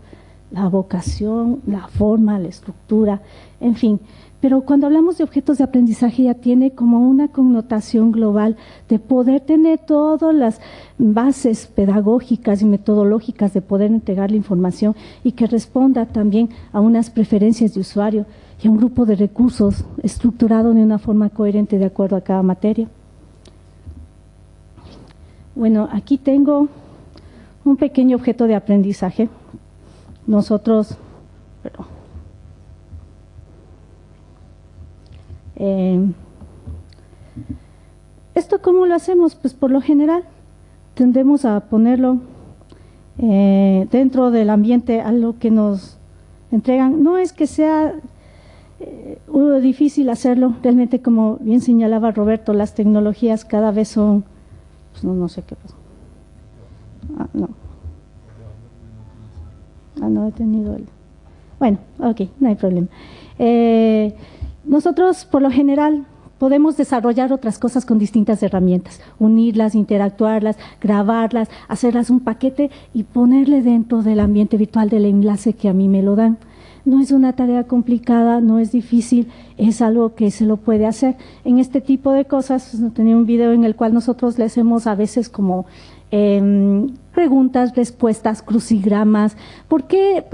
la vocación, la forma, la estructura, en fin. Pero cuando hablamos de objetos de aprendizaje ya tiene como una connotación global de poder tener todas las bases pedagógicas y metodológicas de poder entregar la información y que responda también a unas preferencias de usuario y a un grupo de recursos estructurado de una forma coherente de acuerdo a cada materia. Bueno, aquí tengo un pequeño objeto de aprendizaje. Nosotros, ¿esto cómo lo hacemos? Pues por lo general tendemos a ponerlo dentro del ambiente a lo que nos entregan. No es que sea difícil hacerlo, realmente como bien señalaba Roberto, las tecnologías cada vez son, pues no sé qué pasa. No he tenido el... Bueno, ok, no hay problema. Nosotros, por lo general, podemos desarrollar otras cosas con distintas herramientas, unirlas, interactuarlas, grabarlas, hacerlas un paquete y ponerle dentro del ambiente virtual del enlace que a mí me lo dan. No es una tarea complicada, no es difícil, es algo que se lo puede hacer. En este tipo de cosas, tenía un video en el cual nosotros le hacemos a veces como preguntas, respuestas, crucigramas. ¿Por qué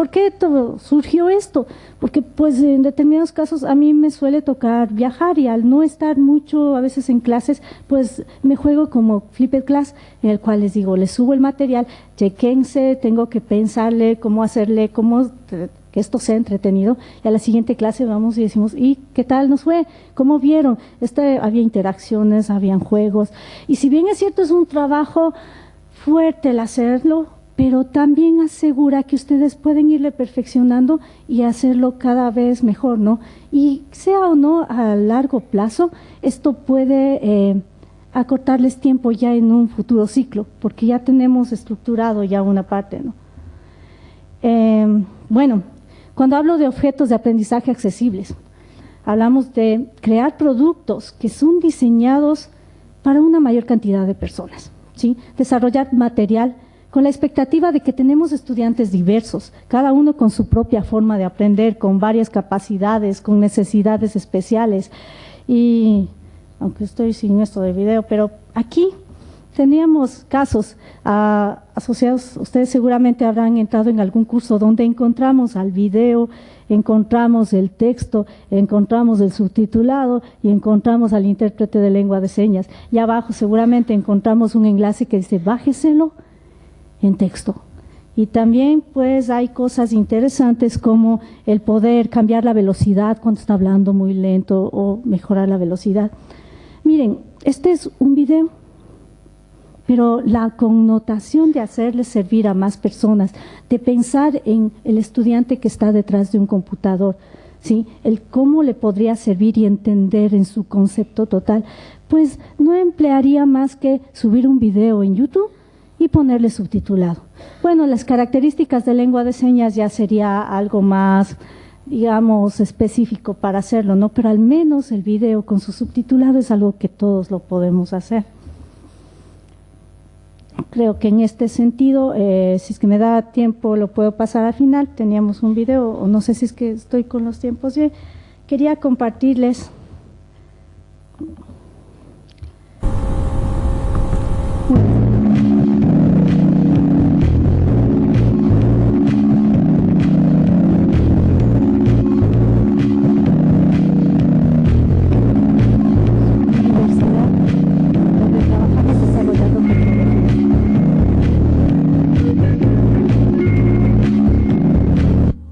surgió esto? Porque pues en determinados casos a mí me suele tocar viajar y al no estar mucho a veces en clases, pues me juego como flipped class, en el cual les digo, les subo el material, chequense, tengo que pensarle cómo hacerle, que esto sea entretenido, y a la siguiente clase vamos y decimos, ¿y qué tal nos fue? ¿Cómo vieron? Había interacciones, habían juegos, y si bien es cierto, es un trabajo fuerte el hacerlo, pero también asegura que ustedes pueden irle perfeccionando y hacerlo cada vez mejor, ¿no? Y sea o no a largo plazo, esto puede acortarles tiempo ya en un futuro ciclo, porque ya tenemos estructurado ya una parte, ¿no? Bueno, cuando hablo de objetos de aprendizaje accesibles, hablamos de crear productos que son diseñados para una mayor cantidad de personas, ¿sí? Desarrollar material con la expectativa de que tenemos estudiantes diversos, cada uno con su propia forma de aprender, con varias capacidades, con necesidades especiales. Y aunque estoy sin esto de video, pero aquí teníamos casos asociados, ustedes seguramente habrán entrado en algún curso donde encontramos al video, encontramos el texto, encontramos el subtitulado y encontramos al intérprete de lengua de señas. Y abajo seguramente encontramos un enlace que dice bájeselo en texto. Y también pues hay cosas interesantes como el poder cambiar la velocidad cuando está hablando muy lento o mejorar la velocidad. Miren, este es un video, pero la connotación de hacerle servir a más personas, de pensar en el estudiante que está detrás de un computador, ¿sí? El cómo le podría servir y entender en su concepto total, pues no emplearía más que subir un video en YouTube y ponerle subtitulado. Bueno, las características de lengua de señas ya sería algo más, digamos, específico para hacerlo, ¿no? Pero al menos el video con su subtitulado es algo que todos lo podemos hacer. Creo que en este sentido, si es que me da tiempo, lo puedo pasar al final. Teníamos un video, o no sé si es que estoy con los tiempos bien. Quería compartirles.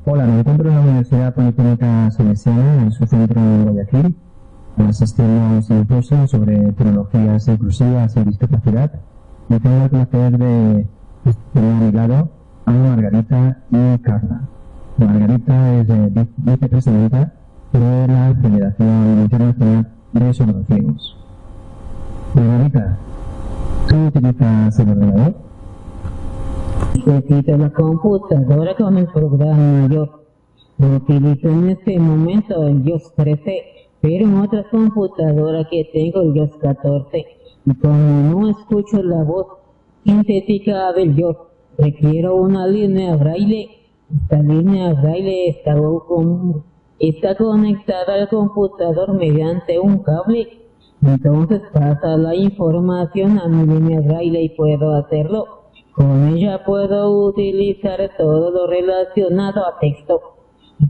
Hola, me encuentro en la Universidad Politécnica Salesiana, en su centro en Guayaquil, asistiendo a un simposio sobre tecnologías inclusivas y discapacidad. Y tengo el placer de tener a mi lado a Margarita y Carla. Margarita es vicepresidenta de la Federación Internacional de Sordociegos. Margarita, ¿tú utilizas el ordenador? Necesito la computadora con el programa YOS. Lo utilizo en este momento el YOS 13, pero en otra computadora que tengo el YOS 14. Y como no escucho la voz sintética del YOS, requiero una línea braille. Esta línea braille está conectada al computador mediante un cable. Entonces pasa la información a mi línea braille y puedo hacerlo. Con ella puedo utilizar todo lo relacionado a texto.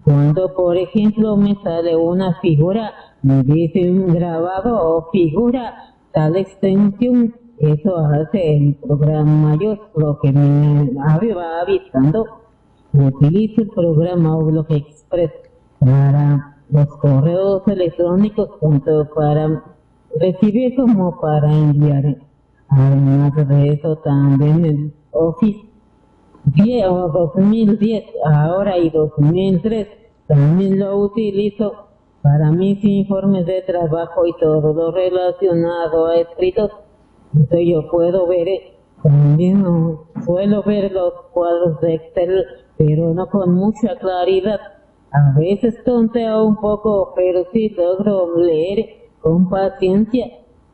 Cuando, por ejemplo, me sale una figura, me dice un grabado o figura, tal extensión, eso hace el programa YOS, lo que me va avisando. Utilizo el programa Outlook Express para los correos electrónicos, tanto para recibir como para enviar. Además de eso, también el Office 10 o 2010, ahora y 2003, también lo utilizo para mis informes de trabajo y todo lo relacionado a escritos. Entonces yo puedo ver, también suelo ver los cuadros de Excel, pero no con mucha claridad. A veces tonteo un poco, pero sí logro leer con paciencia.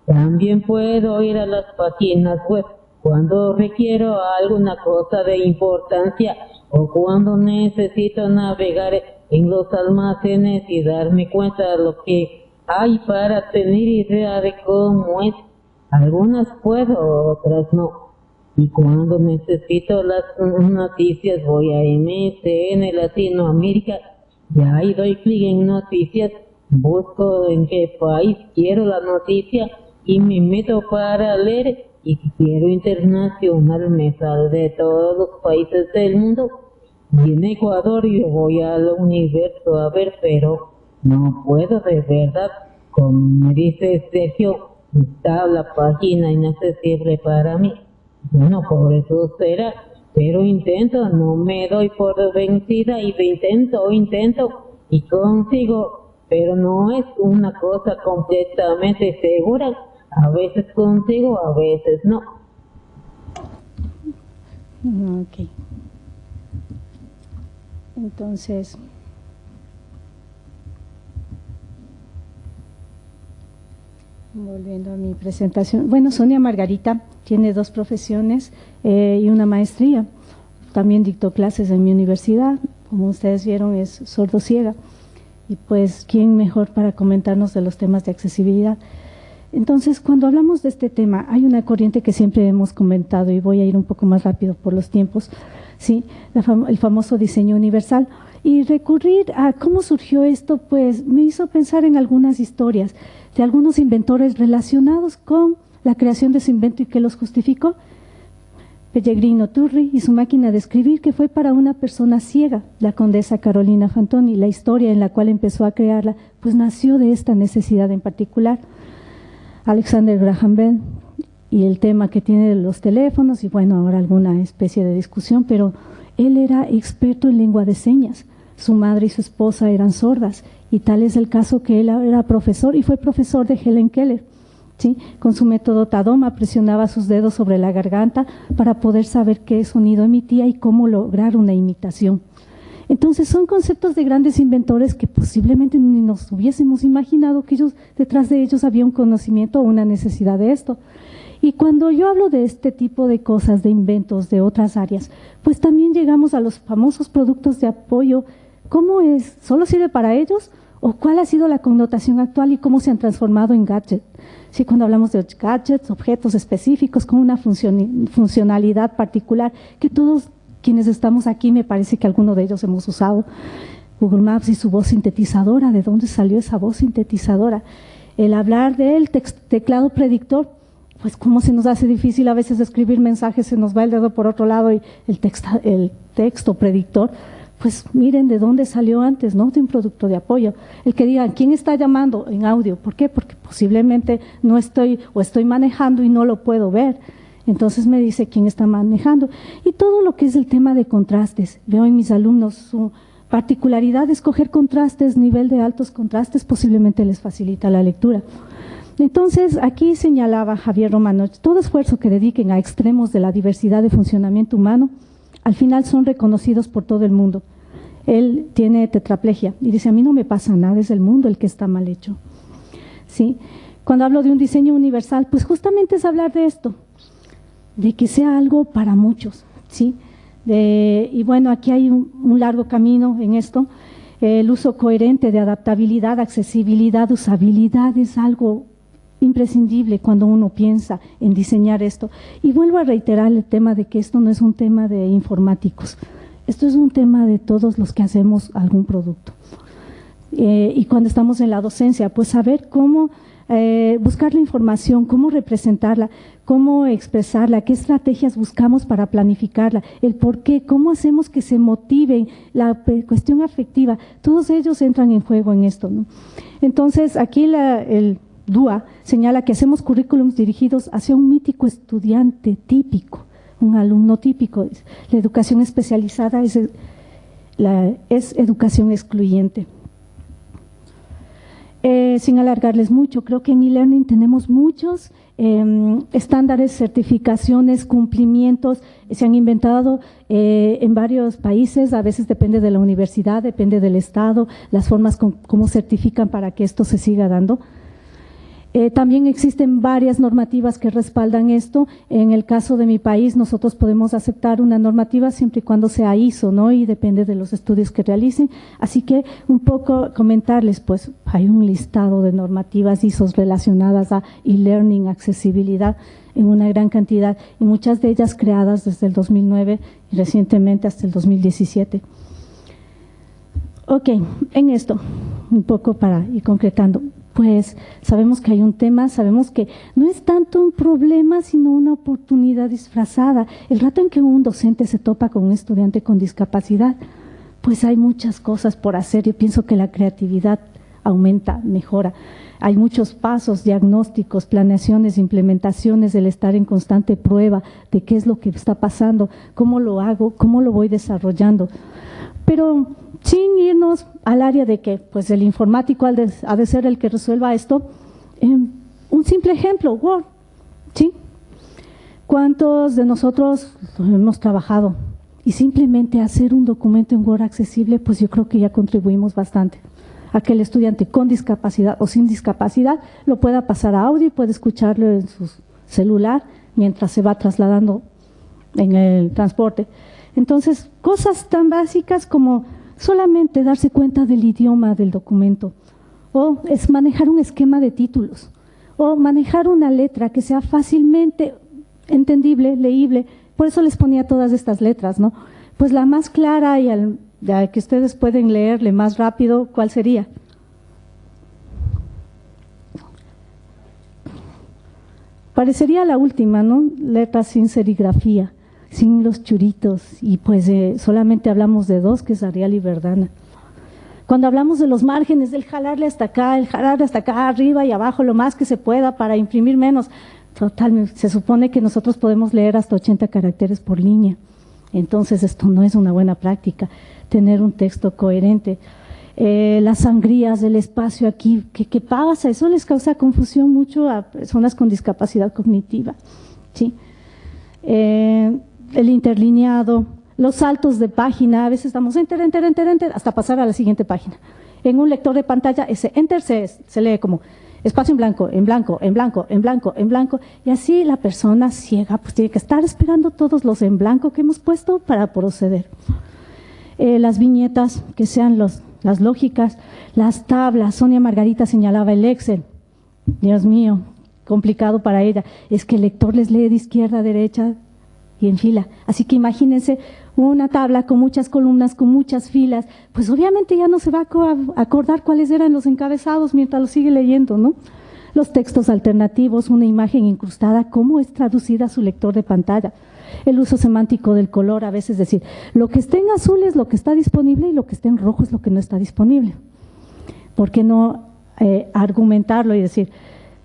También puedo ir a las páginas web cuando requiero alguna cosa de importancia o cuando necesito navegar en los almacenes y darme cuenta de lo que hay para tener idea de cómo es. Algunas puedo, otras no. Y cuando necesito las noticias voy a MSN Latinoamérica y ahí doy clic en noticias, busco en qué país quiero la noticia y me meto para leer. Y si quiero internacional me sale de todos los países del mundo. Y en Ecuador yo voy al universo a ver, pero no puedo de verdad. Como me dice Sergio, está la página inaccesible para mí. Bueno, por eso será, pero intento, no me doy por vencida y intento y consigo, pero no es una cosa completamente segura. A veces consigo, a veces no. Ok. Entonces, volviendo a mi presentación. Bueno, Sonia Margarita tiene 2 profesiones y una maestría. También dictó clases en mi universidad. Como ustedes vieron, es sordociega. Y pues, ¿quién mejor para comentarnos de los temas de accesibilidad? Entonces, cuando hablamos de este tema, hay una corriente que siempre hemos comentado, y voy a ir un poco más rápido por los tiempos, ¿sí? El famoso diseño universal. Y recurrir a cómo surgió esto, pues me hizo pensar en algunas historias de algunos inventores relacionados con la creación de su invento y que los justificó. Pellegrino Turri y su máquina de escribir, que fue para una persona ciega, la condesa Carolina Fantoni. La historia en la cual empezó a crearla, pues nació de esta necesidad en particular. Alexander Graham Bell y el tema que tiene de los teléfonos, y bueno, ahora alguna especie de discusión, pero él era experto en lengua de señas. Su madre y su esposa eran sordas, y tal es el caso que él era profesor y fue profesor de Helen Keller, ¿sí? Con su método Tadoma presionaba sus dedos sobre la garganta para poder saber qué sonido emitía y cómo lograr una imitación. Entonces son conceptos de grandes inventores que posiblemente ni nos hubiésemos imaginado que detrás de ellos había un conocimiento o una necesidad de esto. Y cuando yo hablo de este tipo de cosas, de inventos de otras áreas, pues también llegamos a los famosos productos de apoyo. ¿Cómo es? ¿Solo sirve para ellos? ¿O cuál ha sido la connotación actual y cómo se han transformado en gadgets? Sí, cuando hablamos de gadgets, objetos específicos con una funcionalidad particular que todos quienes estamos aquí, me parece que alguno de ellos hemos usado. Google Maps y su voz sintetizadora, ¿de dónde salió esa voz sintetizadora? El hablar del teclado predictor, pues cómo se nos hace difícil a veces escribir mensajes, se nos va el dedo por otro lado y el texto predictor, pues miren de dónde salió antes, ¿no? De un producto de apoyo. El que digan, ¿quién está llamando en audio? ¿Por qué? Porque posiblemente no estoy o estoy manejando y no lo puedo ver. Entonces me dice quién está manejando. Y todo lo que es el tema de contrastes. Veo en mis alumnos su particularidad de escoger contrastes, nivel de altos contrastes, posiblemente les facilita la lectura. Entonces, aquí señalaba Javier Romanoch, todo esfuerzo que dediquen a extremos de la diversidad de funcionamiento humano, al final son reconocidos por todo el mundo. Él tiene tetraplegia y dice, a mí no me pasa nada, es el mundo el que está mal hecho. ¿Sí? Cuando hablo de un diseño universal, pues justamente es hablar de esto, de que sea algo para muchos, ¿sí? Y bueno, aquí hay un largo camino en esto. El uso coherente de adaptabilidad, accesibilidad, usabilidad es algo imprescindible cuando uno piensa en diseñar esto. Y vuelvo a reiterar el tema de que esto no es un tema de informáticos, esto es un tema de todos los que hacemos algún producto. Y cuando estamos en la docencia, pues saber cómo buscar la información, cómo representarla, cómo expresarla, qué estrategias buscamos para planificarla, el por qué, cómo hacemos que se motiven, la cuestión afectiva, todos ellos entran en juego en esto, ¿no? Entonces, aquí el DUA señala que hacemos currículums dirigidos hacia un mítico estudiante típico, un alumno típico. La educación especializada es educación excluyente. Sin alargarles mucho, creo que en e-learning tenemos muchos estándares, certificaciones, cumplimientos, se han inventado en varios países, a veces depende de la universidad, depende del estado, las formas como certifican para que esto se siga dando. También existen varias normativas que respaldan esto. En el caso de mi país, nosotros podemos aceptar una normativa siempre y cuando sea ISO, ¿no? Y depende de los estudios que realicen. Así que un poco comentarles, pues hay un listado de normativas ISO relacionadas a e-learning, accesibilidad, en una gran cantidad, y muchas de ellas creadas desde el 2009 y recientemente hasta el 2017. Ok, en esto, un poco para ir concretando. Pues sabemos que hay un tema, sabemos que no es tanto un problema, sino una oportunidad disfrazada. El rato en que un docente se topa con un estudiante con discapacidad, pues hay muchas cosas por hacer. Yo pienso que la creatividad aumenta, mejora. Hay muchos pasos, diagnósticos, planeaciones, implementaciones, el estar en constante prueba de qué es lo que está pasando, cómo lo hago, cómo lo voy desarrollando. Pero sin irnos al área de que pues el informático ha de ser el que resuelva esto, un simple ejemplo, Word, ¿sí? ¿Cuántos de nosotros hemos trabajado? Y simplemente hacer un documento en Word accesible, pues yo creo que ya contribuimos bastante a que el estudiante con discapacidad o sin discapacidad lo pueda pasar a audio y puede escucharlo en su celular mientras se va trasladando en el transporte. Entonces, cosas tan básicas como solamente darse cuenta del idioma del documento, o es manejar un esquema de títulos, o manejar una letra que sea fácilmente entendible, leíble. Por eso les ponía todas estas letras, ¿no? Pues la más clara y la que ustedes pueden leerle más rápido, ¿cuál sería? Parecería la última, ¿no? Letras sin serigrafía, sin los churitos, y pues solamente hablamos de dos, que es Arial y Verdana. Cuando hablamos de los márgenes, del jalarle hasta acá, el jalarle hasta acá, arriba y abajo, lo más que se pueda para imprimir menos, totalmente, se supone que nosotros podemos leer hasta 80 caracteres por línea. Entonces esto no es una buena práctica, tener un texto coherente. Las sangrías del espacio aquí, ¿qué pasa? Eso les causa confusión mucho a personas con discapacidad cognitiva, ¿sí? El interlineado, los saltos de página, a veces estamos enter, enter, enter, enter, hasta pasar a la siguiente página. En un lector de pantalla, ese enter se lee como espacio en blanco, en blanco, en blanco, en blanco, en blanco, y así la persona ciega pues tiene que estar esperando todos los en blanco que hemos puesto para proceder. Las viñetas, que sean las lógicas, las tablas. Sonia Margarita señalaba el Excel. Dios mío, complicado para ella. Es que el lector les lee de izquierda a derecha y en fila. Así que imagínense una tabla con muchas columnas, con muchas filas. Pues obviamente ya no se va a acordar cuáles eran los encabezados mientras lo sigue leyendo, ¿no? Los textos alternativos, una imagen incrustada, cómo es traducida a su lector de pantalla. El uso semántico del color, a veces decir, lo que esté en azul es lo que está disponible y lo que esté en rojo es lo que no está disponible. ¿Por qué no argumentarlo y decir,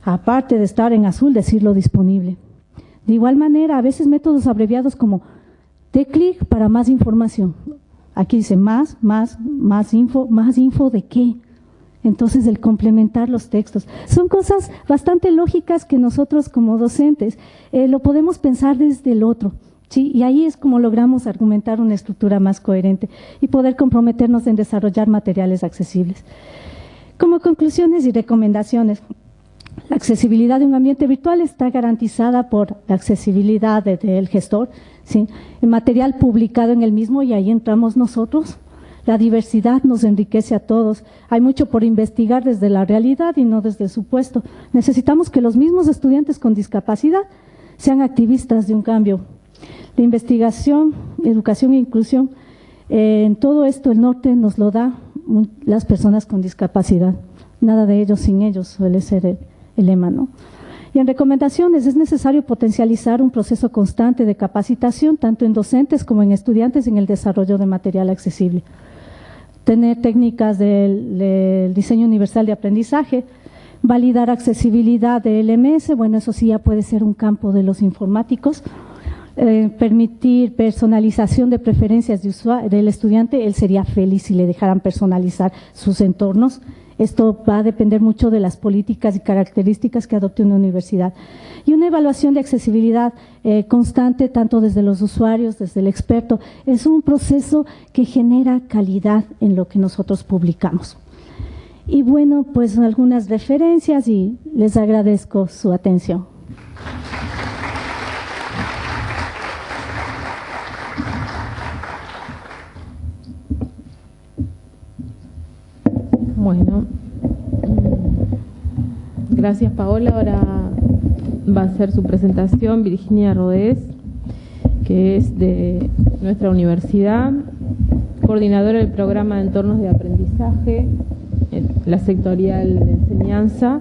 aparte de estar en azul, decirlo disponible? De igual manera, a veces métodos abreviados como de clic para más información. Aquí dice más info ¿de qué? Entonces, el complementar los textos. Son cosas bastante lógicas que nosotros como docentes lo podemos pensar desde el otro, ¿sí? Y ahí es como logramos argumentar una estructura más coherente y poder comprometernos en desarrollar materiales accesibles. Como conclusiones y recomendaciones, la accesibilidad de un ambiente virtual está garantizada por la accesibilidad del gestor, ¿sí? El material publicado en el mismo, y ahí entramos nosotros. La diversidad nos enriquece a todos. Hay mucho por investigar desde la realidad y no desde el supuesto. Necesitamos que los mismos estudiantes con discapacidad sean activistas de un cambio. La investigación, educación e inclusión, en todo esto el norte nos lo da las personas con discapacidad. Nada de ellos sin ellos suele ser el lema, ¿no? Y en recomendaciones, es necesario potencializar un proceso constante de capacitación, tanto en docentes como en estudiantes, en el desarrollo de material accesible. Tener técnicas del diseño universal de aprendizaje, validar accesibilidad de LMS, bueno, eso sí ya puede ser un campo de los informáticos, permitir personalización de preferencias del estudiante. Él sería feliz si le dejaran personalizar sus entornos. Esto va a depender mucho de las políticas y características que adopte una universidad. Y una evaluación de accesibilidad constante, tanto desde los usuarios, desde el experto, es un proceso que genera calidad en lo que nosotros publicamos. Y bueno, pues algunas referencias y les agradezco su atención. Bueno, gracias Paola. Ahora va a hacer su presentación Virginia Rodés, que es de nuestra universidad, coordinadora del programa de entornos de aprendizaje, la sectorial de enseñanza,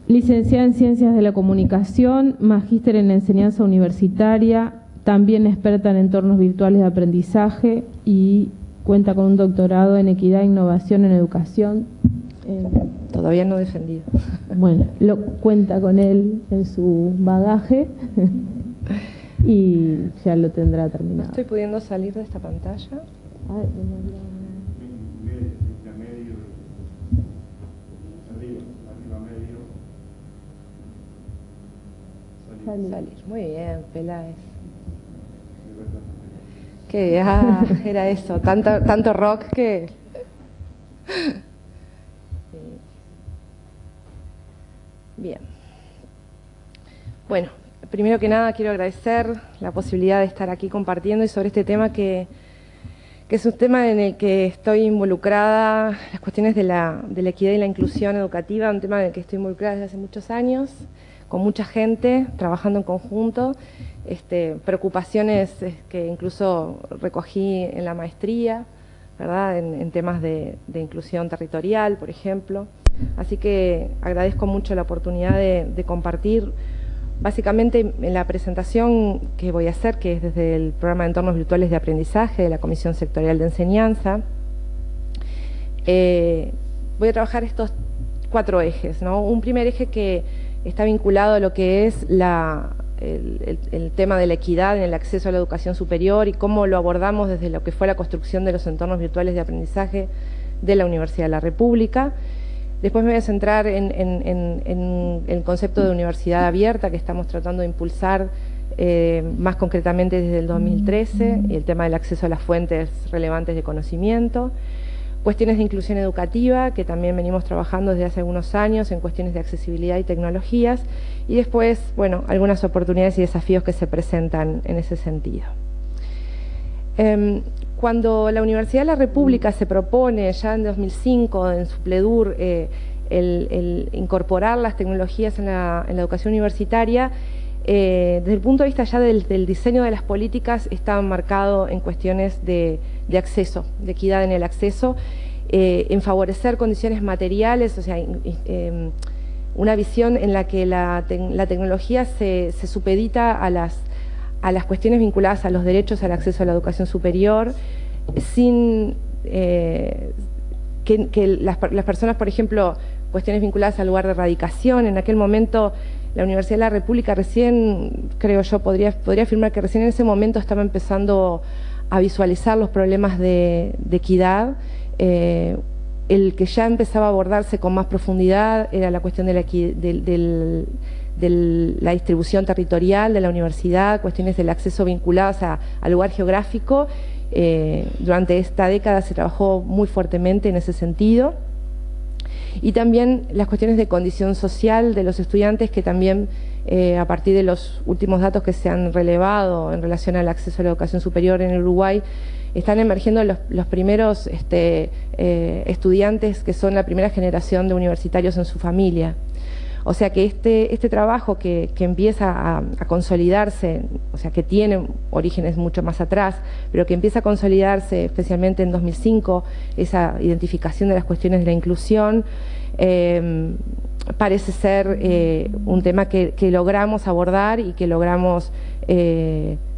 licenciada en Ciencias de la Comunicación, magíster en enseñanza universitaria, también experta en entornos virtuales de aprendizaje y cuenta con un doctorado en Equidad e Innovación en Educación. Todavía no defendido. Bueno, lo cuenta con él en su bagaje y ya lo tendrá terminado. Estoy pudiendo salir de esta pantalla. Salir. Muy bien, Peláez. Que era eso, tanto rock que... Bien. Bueno, primero que nada quiero agradecer la posibilidad de estar aquí compartiendo y sobre este tema que es un tema en el que estoy involucrada, las cuestiones de la equidad y la inclusión educativa, un tema en el que estoy involucrada desde hace muchos años, con mucha gente, trabajando en conjunto, preocupaciones que incluso recogí en la maestría, ¿verdad? En temas de inclusión territorial, por ejemplo. Así que agradezco mucho la oportunidad de compartir. Básicamente, en la presentación que voy a hacer, que es desde el programa de entornos virtuales de aprendizaje de la Comisión Sectorial de Enseñanza, voy a trabajar estos 4 ejes, ¿no? Un primer eje que está vinculado a lo que es el tema de la equidad en el acceso a la educación superior y cómo lo abordamos desde lo que fue la construcción de los entornos virtuales de aprendizaje de la Universidad de la República. Después me voy a centrar en el concepto de universidad abierta que estamos tratando de impulsar más concretamente desde el 2013, y el tema del acceso a las fuentes relevantes de conocimiento. Cuestiones de inclusión educativa, que también venimos trabajando desde hace algunos años en cuestiones de accesibilidad y tecnologías. Y después, bueno, algunas oportunidades y desafíos que se presentan en ese sentido. Cuando la Universidad de la República se propone ya en 2005 en su PLEDUR el incorporar las tecnologías en la educación universitaria, desde el punto de vista ya del diseño de las políticas está marcado en cuestiones de acceso, de equidad en el acceso, en favorecer condiciones materiales, o sea, una visión en la que la tecnología se supedita a las cuestiones vinculadas a los derechos al acceso a la educación superior, sin que las personas, por ejemplo, cuestiones vinculadas al lugar de radicación. En aquel momento la Universidad de la República recién, creo yo, podría afirmar que recién en ese momento estaba empezando a visualizar los problemas de equidad. El que ya empezaba a abordarse con más profundidad era la cuestión de la distribución territorial de la universidad, cuestiones del acceso vinculadas al lugar geográfico. Durante esta década se trabajó muy fuertemente en ese sentido. Y también las cuestiones de condición social de los estudiantes, que también a partir de los últimos datos que se han relevado en relación al acceso a la educación superior en Uruguay, están emergiendo los primeros estudiantes que son la primera generación de universitarios en su familia. O sea que este trabajo que empieza a consolidarse, o sea que tiene orígenes mucho más atrás, pero que empieza a consolidarse especialmente en 2005, esa identificación de las cuestiones de la inclusión, parece ser un tema que logramos abordar y que logramos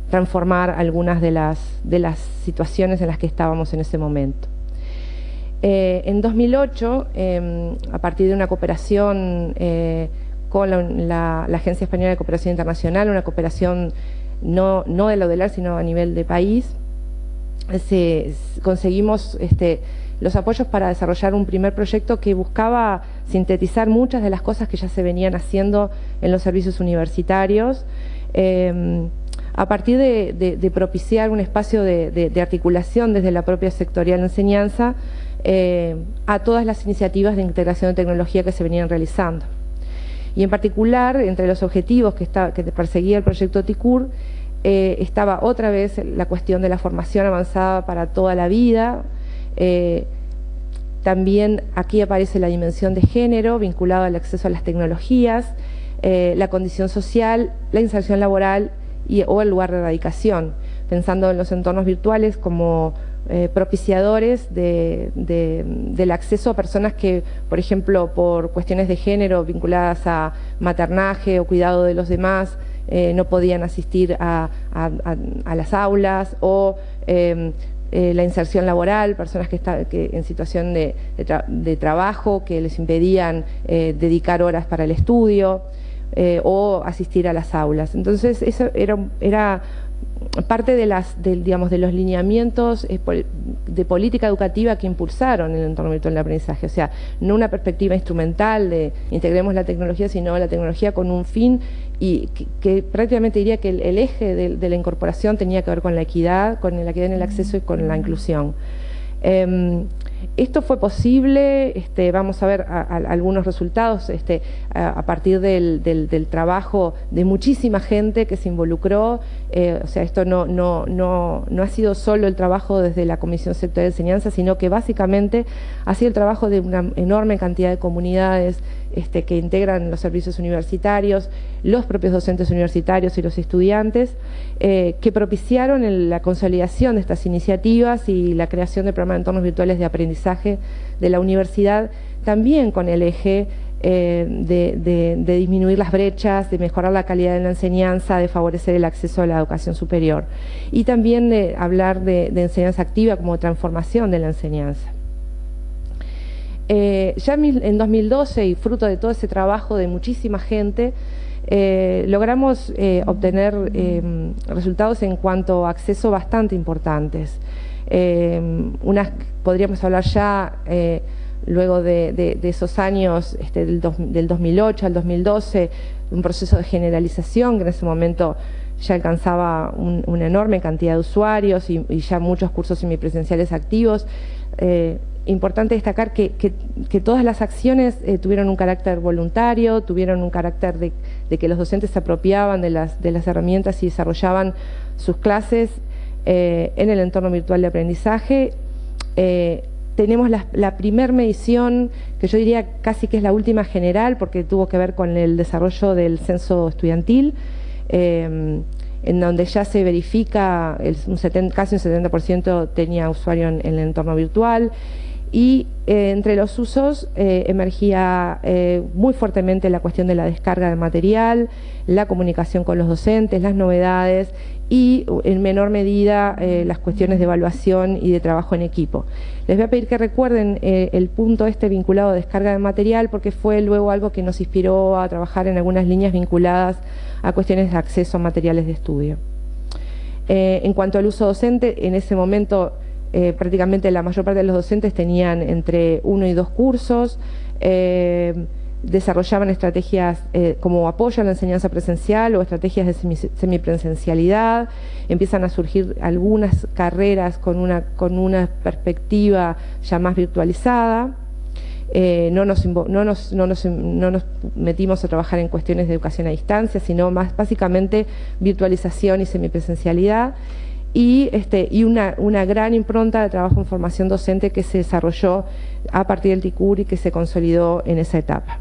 transformar algunas de las situaciones en las que estábamos en ese momento. En 2008, a partir de una cooperación con la Agencia Española de Cooperación Internacional, una cooperación no de la UDELAR, sino a nivel de país, conseguimos los apoyos para desarrollar un primer proyecto que buscaba sintetizar muchas de las cosas que ya se venían haciendo en los servicios universitarios, a partir de propiciar un espacio de articulación desde la propia sectorial de enseñanza a todas las iniciativas de integración de tecnología que se venían realizando. Y en particular, entre los objetivos que perseguía el proyecto TICUR, estaba otra vez la cuestión de la formación avanzada para toda la vida. También aquí aparece la dimensión de género vinculada al acceso a las tecnologías, la condición social, la inserción laboral o el lugar de radicación, pensando en los entornos virtuales como propiciadores del acceso a personas que, por ejemplo, por cuestiones de género vinculadas a maternaje o cuidado de los demás, no podían asistir a las aulas, o la inserción laboral, personas que en situación de trabajo que les impedían dedicar horas para el estudio o asistir a las aulas. Entonces eso era parte de los lineamientos de política educativa que impulsaron el entorno virtual de aprendizaje. O sea, no una perspectiva instrumental de integremos la tecnología, sino la tecnología con un fin, y que prácticamente diría que el eje de la incorporación tenía que ver con la equidad en el acceso y con la inclusión. Esto fue posible, vamos a ver algunos resultados a partir del trabajo de muchísima gente que se involucró. O sea, esto no ha sido solo el trabajo desde la Comisión Sectorial de Enseñanza, sino que básicamente ha sido el trabajo de una enorme cantidad de comunidades que integran los servicios universitarios, los propios docentes universitarios y los estudiantes, que propiciaron la consolidación de estas iniciativas y la creación de programas de entornos virtuales de aprendizaje de la universidad, también con el eje de disminuir las brechas, de mejorar la calidad de la enseñanza, de favorecer el acceso a la educación superior, y también de hablar de enseñanza activa como transformación de la enseñanza. Ya en 2012, y fruto de todo ese trabajo de muchísima gente, logramos obtener resultados en cuanto a acceso bastante importantes. Podríamos hablar ya, luego de esos años, del 2008 al 2012, un proceso de generalización que en ese momento ya alcanzaba una enorme cantidad de usuarios y ya muchos cursos semipresenciales activos. Importante destacar que todas las acciones tuvieron un carácter voluntario, tuvieron un carácter de que los docentes se apropiaban de las herramientas y desarrollaban sus clases en el entorno virtual de aprendizaje. Tenemos la primer medición, que yo diría casi que es la última general, porque tuvo que ver con el desarrollo del censo estudiantil, en donde ya se verifica casi un 70% tenía usuario en el entorno virtual. Y entre los usos emergía muy fuertemente la cuestión de la descarga de material, la comunicación con los docentes, las novedades y en menor medida las cuestiones de evaluación y de trabajo en equipo. Les voy a pedir que recuerden el punto vinculado a descarga de material, porque fue luego algo que nos inspiró a trabajar en algunas líneas vinculadas a cuestiones de acceso a materiales de estudio. En cuanto al uso docente, en ese momento prácticamente la mayor parte de los docentes tenían entre 1 y 2 cursos, desarrollaban estrategias como apoyo a la enseñanza presencial o estrategias de semipresencialidad. Empiezan a surgir algunas carreras con una perspectiva ya más virtualizada. No nos metimos a trabajar en cuestiones de educación a distancia, sino más básicamente virtualización y semipresencialidad. Y una gran impronta de trabajo en formación docente que se desarrolló a partir del TICUR y que se consolidó en esa etapa.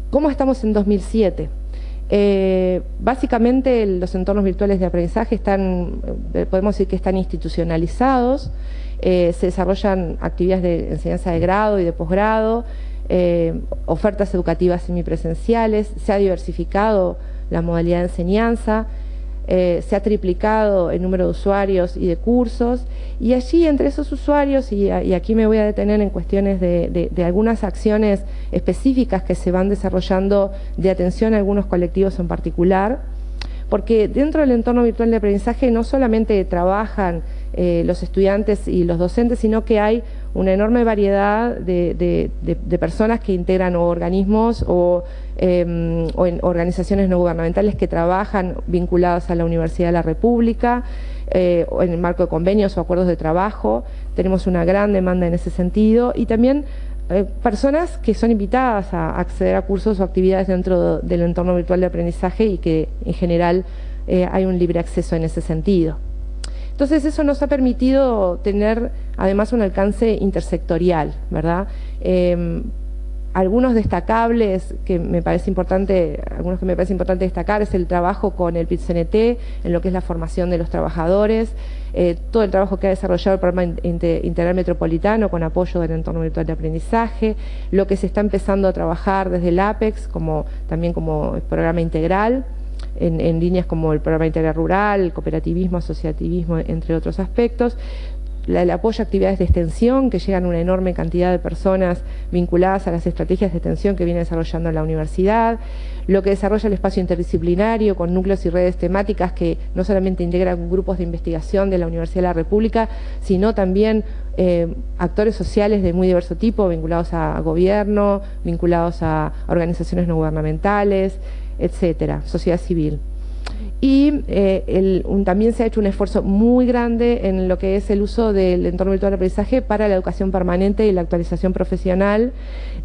¿Cómo estamos en 2007? Básicamente los entornos virtuales de aprendizaje podemos decir que están institucionalizados, se desarrollan actividades de enseñanza de grado y de posgrado, ofertas educativas semipresenciales, se ha diversificado la modalidad de enseñanza, se ha triplicado el número de usuarios y de cursos, y allí entre esos usuarios, y aquí me voy a detener en cuestiones de algunas acciones específicas que se van desarrollando de atención a algunos colectivos en particular, porque dentro del entorno virtual de aprendizaje no solamente trabajan los estudiantes y los docentes, sino que hay una enorme variedad de personas que integran organismos o en organizaciones no gubernamentales que trabajan vinculadas a la Universidad de la República, o en el marco de convenios o acuerdos de trabajo. Tenemos una gran demanda en ese sentido, y también personas que son invitadas a acceder a cursos o actividades dentro del entorno virtual de aprendizaje y que en general hay un libre acceso en ese sentido. Entonces eso nos ha permitido tener además un alcance intersectorial, ¿verdad? Algunos destacables que me parece importante, algunos que me parece importante destacar es el trabajo con el PIT-CNT en lo que es la formación de los trabajadores, todo el trabajo que ha desarrollado el programa integral metropolitano con apoyo del entorno virtual de aprendizaje, lo que se está empezando a trabajar desde el APEX también como programa integral, en líneas como el programa integral rural, el cooperativismo, asociativismo, entre otros aspectos. El apoyo a actividades de extensión, que llegan a una enorme cantidad de personas vinculadas a las estrategias de extensión que viene desarrollando la universidad, lo que desarrolla el espacio interdisciplinario con núcleos y redes temáticas que no solamente integran grupos de investigación de la Universidad de la República, sino también actores sociales de muy diverso tipo, vinculados a gobierno, vinculados a organizaciones no gubernamentales, etcétera, sociedad civil. Y también se ha hecho un esfuerzo muy grande en lo que es el uso del entorno virtual de aprendizaje para la educación permanente y la actualización profesional,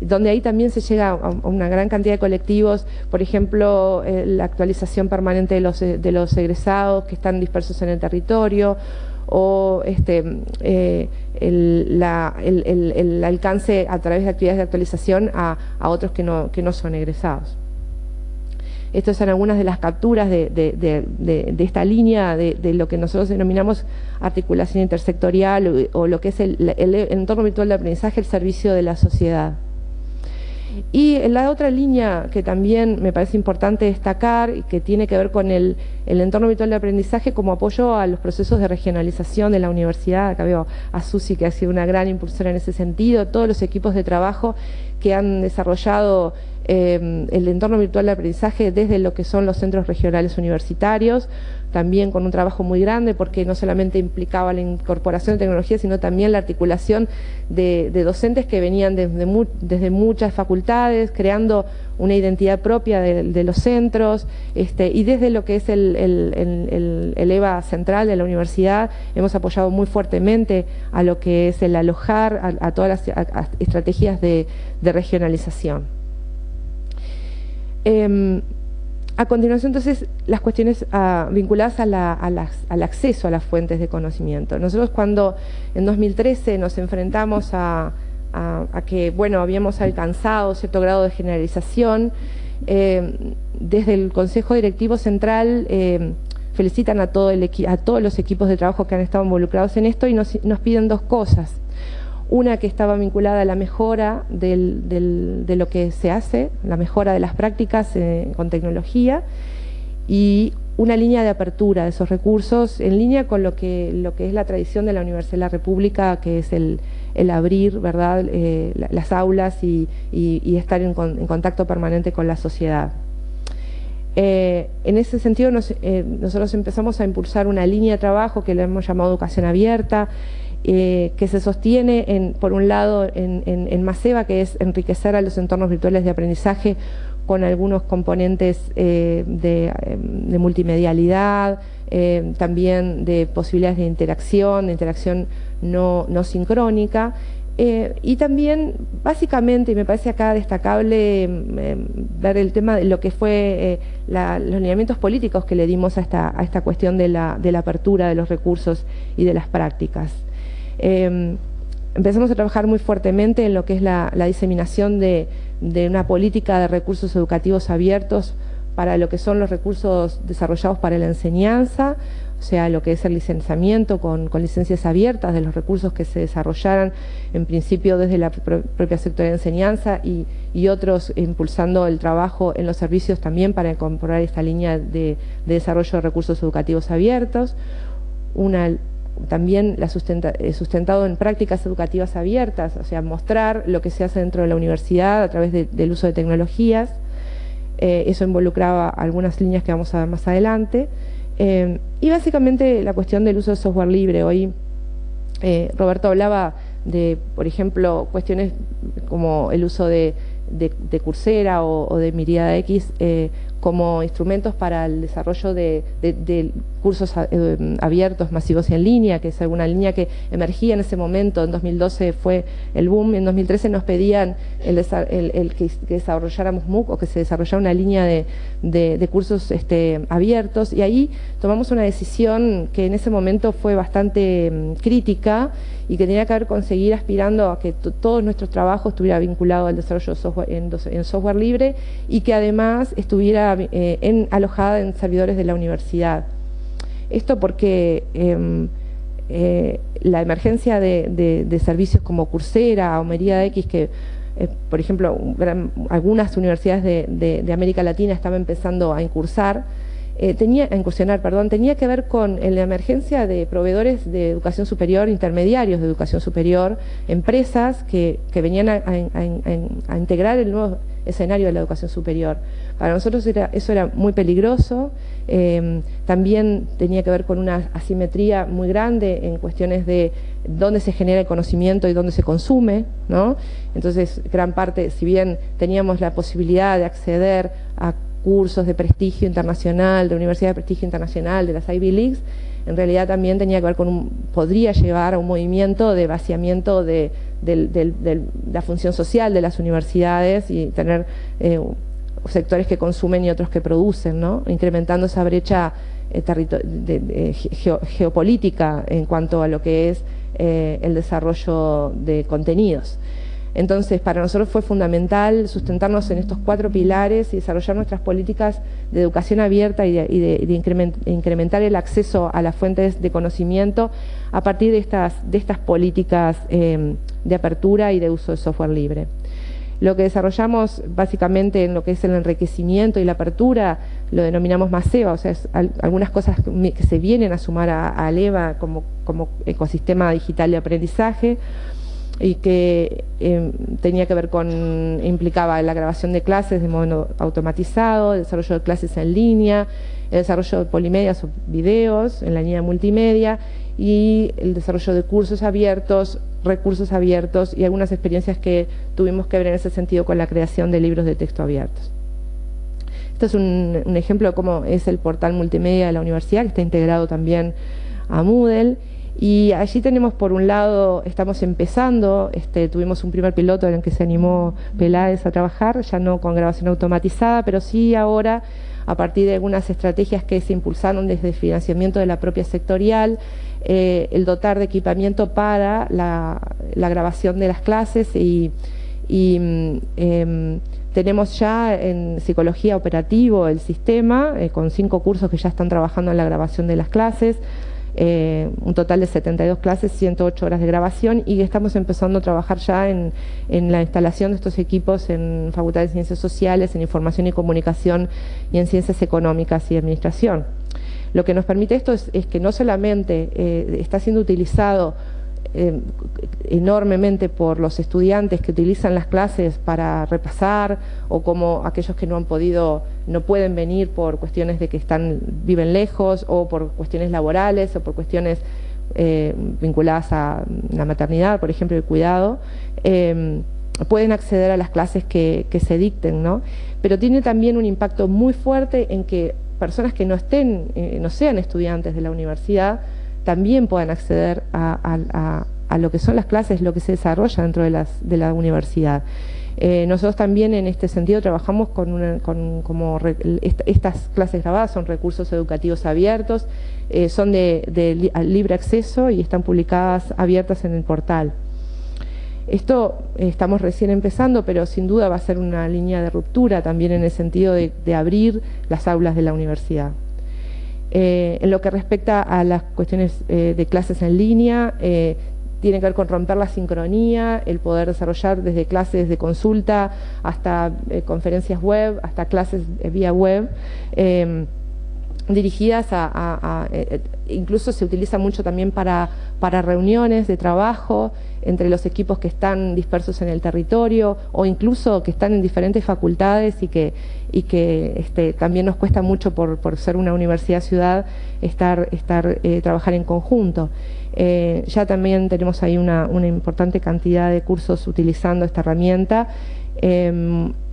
donde ahí también se llega a una gran cantidad de colectivos, por ejemplo, la actualización permanente de los egresados que están dispersos en el territorio, o el alcance a través de actividades de actualización a otros que no son egresados. Estas son algunas de las capturas de esta línea de lo que nosotros denominamos articulación intersectorial o lo que es el entorno virtual de aprendizaje, el servicio de la sociedad. Y la otra línea que también me parece importante destacar y que tiene que ver con el entorno virtual de aprendizaje como apoyo a los procesos de regionalización de la universidad. Acá veo a Susi, que ha sido una gran impulsora en ese sentido, todos los equipos de trabajo que han desarrollado el entorno virtual de aprendizaje desde lo que son los centros regionales universitarios, también con un trabajo muy grande porque no solamente implicaba la incorporación de tecnología, sino también la articulación de docentes que venían desde muchas facultades, creando una identidad propia de los centros, y desde lo que es el EVA central de la universidad hemos apoyado muy fuertemente a lo que es el alojar a todas las estrategias de regionalización. A continuación, entonces, las cuestiones vinculadas al acceso a las fuentes de conocimiento. Nosotros cuando en 2013 nos enfrentamos a que, bueno, habíamos alcanzado cierto grado de generalización, desde el Consejo Directivo Central felicitan a todos los equipos de trabajo que han estado involucrados en esto y nos piden dos cosas. Una que estaba vinculada a la mejora de lo que se hace, la mejora de las prácticas con tecnología, y una línea de apertura de esos recursos en línea con lo que es la tradición de la Universidad de la República, que es el abrir, ¿verdad?, las aulas y estar en contacto permanente con la sociedad. En ese sentido nosotros empezamos a impulsar una línea de trabajo que le hemos llamado Educación Abierta, que se sostiene por un lado en Maseva, que es enriquecer a los entornos virtuales de aprendizaje con algunos componentes de multimedialidad, también de posibilidades de interacción no sincrónica, y también básicamente, y me parece acá destacable ver el tema de lo que fue los lineamientos políticos que le dimos a esta cuestión de la apertura de los recursos y de las prácticas. Empezamos a trabajar muy fuertemente en lo que es la diseminación de una política de recursos educativos abiertos para lo que son los recursos desarrollados para la enseñanza, o sea, lo que es el licenciamiento con licencias abiertas de los recursos que se desarrollaran en principio desde la propia secretaría de enseñanza y otros impulsando el trabajo en los servicios también para incorporar esta línea de desarrollo de recursos educativos abiertos. También sustentado en prácticas educativas abiertas, o sea, mostrar lo que se hace dentro de la universidad a través del uso de tecnologías. Eso involucraba algunas líneas que vamos a ver más adelante. Y básicamente la cuestión del uso de software libre. Hoy Roberto hablaba por ejemplo, cuestiones como el uso de Coursera o de Myriad X como instrumentos para el desarrollo de cursos abiertos, masivos y en línea, que es alguna línea que emergía en ese momento. En 2012 fue el boom, en 2013 nos pedían que desarrolláramos MOOC o que se desarrollara una línea de cursos abiertos, y ahí tomamos una decisión que en ese momento fue bastante crítica y que tenía que ver con seguir aspirando a que todo nuestro trabajo estuviera vinculado al desarrollo de software, en software libre, y que además estuviera alojada en servidores de la universidad. Esto porque la emergencia de servicios como Coursera o Myriad X, que por ejemplo algunas universidades de América Latina estaban empezando a incursionar, tenía que ver con la emergencia de proveedores de educación superior, intermediarios de educación superior, empresas que venían a integrar el nuevo escenario de la educación superior. Para nosotros eso era muy peligroso. También tenía que ver con una asimetría muy grande en cuestiones de dónde se genera el conocimiento y dónde se consume, ¿no? Entonces, gran parte, si bien teníamos la posibilidad de acceder a cursos de prestigio internacional, de universidad de prestigio internacional, de las Ivy Leagues, en realidad también tenía que ver podría llevar a un movimiento de vaciamiento de la función social de las universidades y tener sectores que consumen y otros que producen, ¿no? Incrementando esa brecha geopolítica en cuanto a lo que es el desarrollo de contenidos. Entonces, para nosotros fue fundamental sustentarnos en estos 4 pilares y desarrollar nuestras políticas de educación abierta y de incrementar el acceso a las fuentes de conocimiento a partir de estas políticas de apertura y de uso de software libre. Lo que desarrollamos básicamente en lo que es el enriquecimiento y la apertura lo denominamos MASEVA, o sea, algunas cosas que se vienen a sumar a EVA como ecosistema digital de aprendizaje, y que tenía que ver implicaba la grabación de clases de modo automatizado, el desarrollo de clases en línea, el desarrollo de polimedias o videos en la línea multimedia, y el desarrollo de cursos abiertos, recursos abiertos y algunas experiencias que tuvimos que ver en ese sentido con la creación de libros de texto abiertos. Esto es un ejemplo de cómo es el portal multimedia de la universidad, que está integrado también a Moodle. Y allí tenemos, por un lado, estamos empezando, tuvimos un primer piloto en el que se animó Peláez a trabajar, ya no con grabación automatizada, pero sí ahora, a partir de algunas estrategias que se impulsaron desde el financiamiento de la propia sectorial, el dotar de equipamiento para la grabación de las clases tenemos ya en psicología operativo el sistema, con 5 cursos que ya están trabajando en la grabación de las clases, un total de 72 clases, 108 horas de grabación, y estamos empezando a trabajar ya en la instalación de estos equipos en Facultad de Ciencias Sociales, en Información y Comunicación y en Ciencias Económicas y Administración. Lo que nos permite esto es que no solamente está siendo utilizado enormemente por los estudiantes que utilizan las clases para repasar, o como aquellos que no pueden venir por cuestiones de que viven lejos, o por cuestiones laborales, o por cuestiones vinculadas a la maternidad, por ejemplo, el cuidado, pueden acceder a las clases que se dicten, ¿no? Pero tiene también un impacto muy fuerte en que personas que no sean estudiantes de la universidad también puedan acceder a lo que son las clases, lo que se desarrolla dentro de la universidad. Nosotros también en este sentido trabajamos estas clases grabadas son recursos educativos abiertos, son de libre acceso y están publicadas abiertas en el portal. Esto estamos recién empezando, pero sin duda va a ser una línea de ruptura también en el sentido de abrir las aulas de la universidad. En lo que respecta a las cuestiones de clases en línea, tiene que ver con romper la sincronía, el poder desarrollar desde clases de consulta hasta conferencias web, hasta clases vía web. dirigidas incluso se utiliza mucho también para reuniones de trabajo entre los equipos que están dispersos en el territorio o incluso que están en diferentes facultades y que también nos cuesta mucho por ser una universidad-ciudad trabajar en conjunto. Ya también tenemos ahí una importante cantidad de cursos utilizando esta herramienta.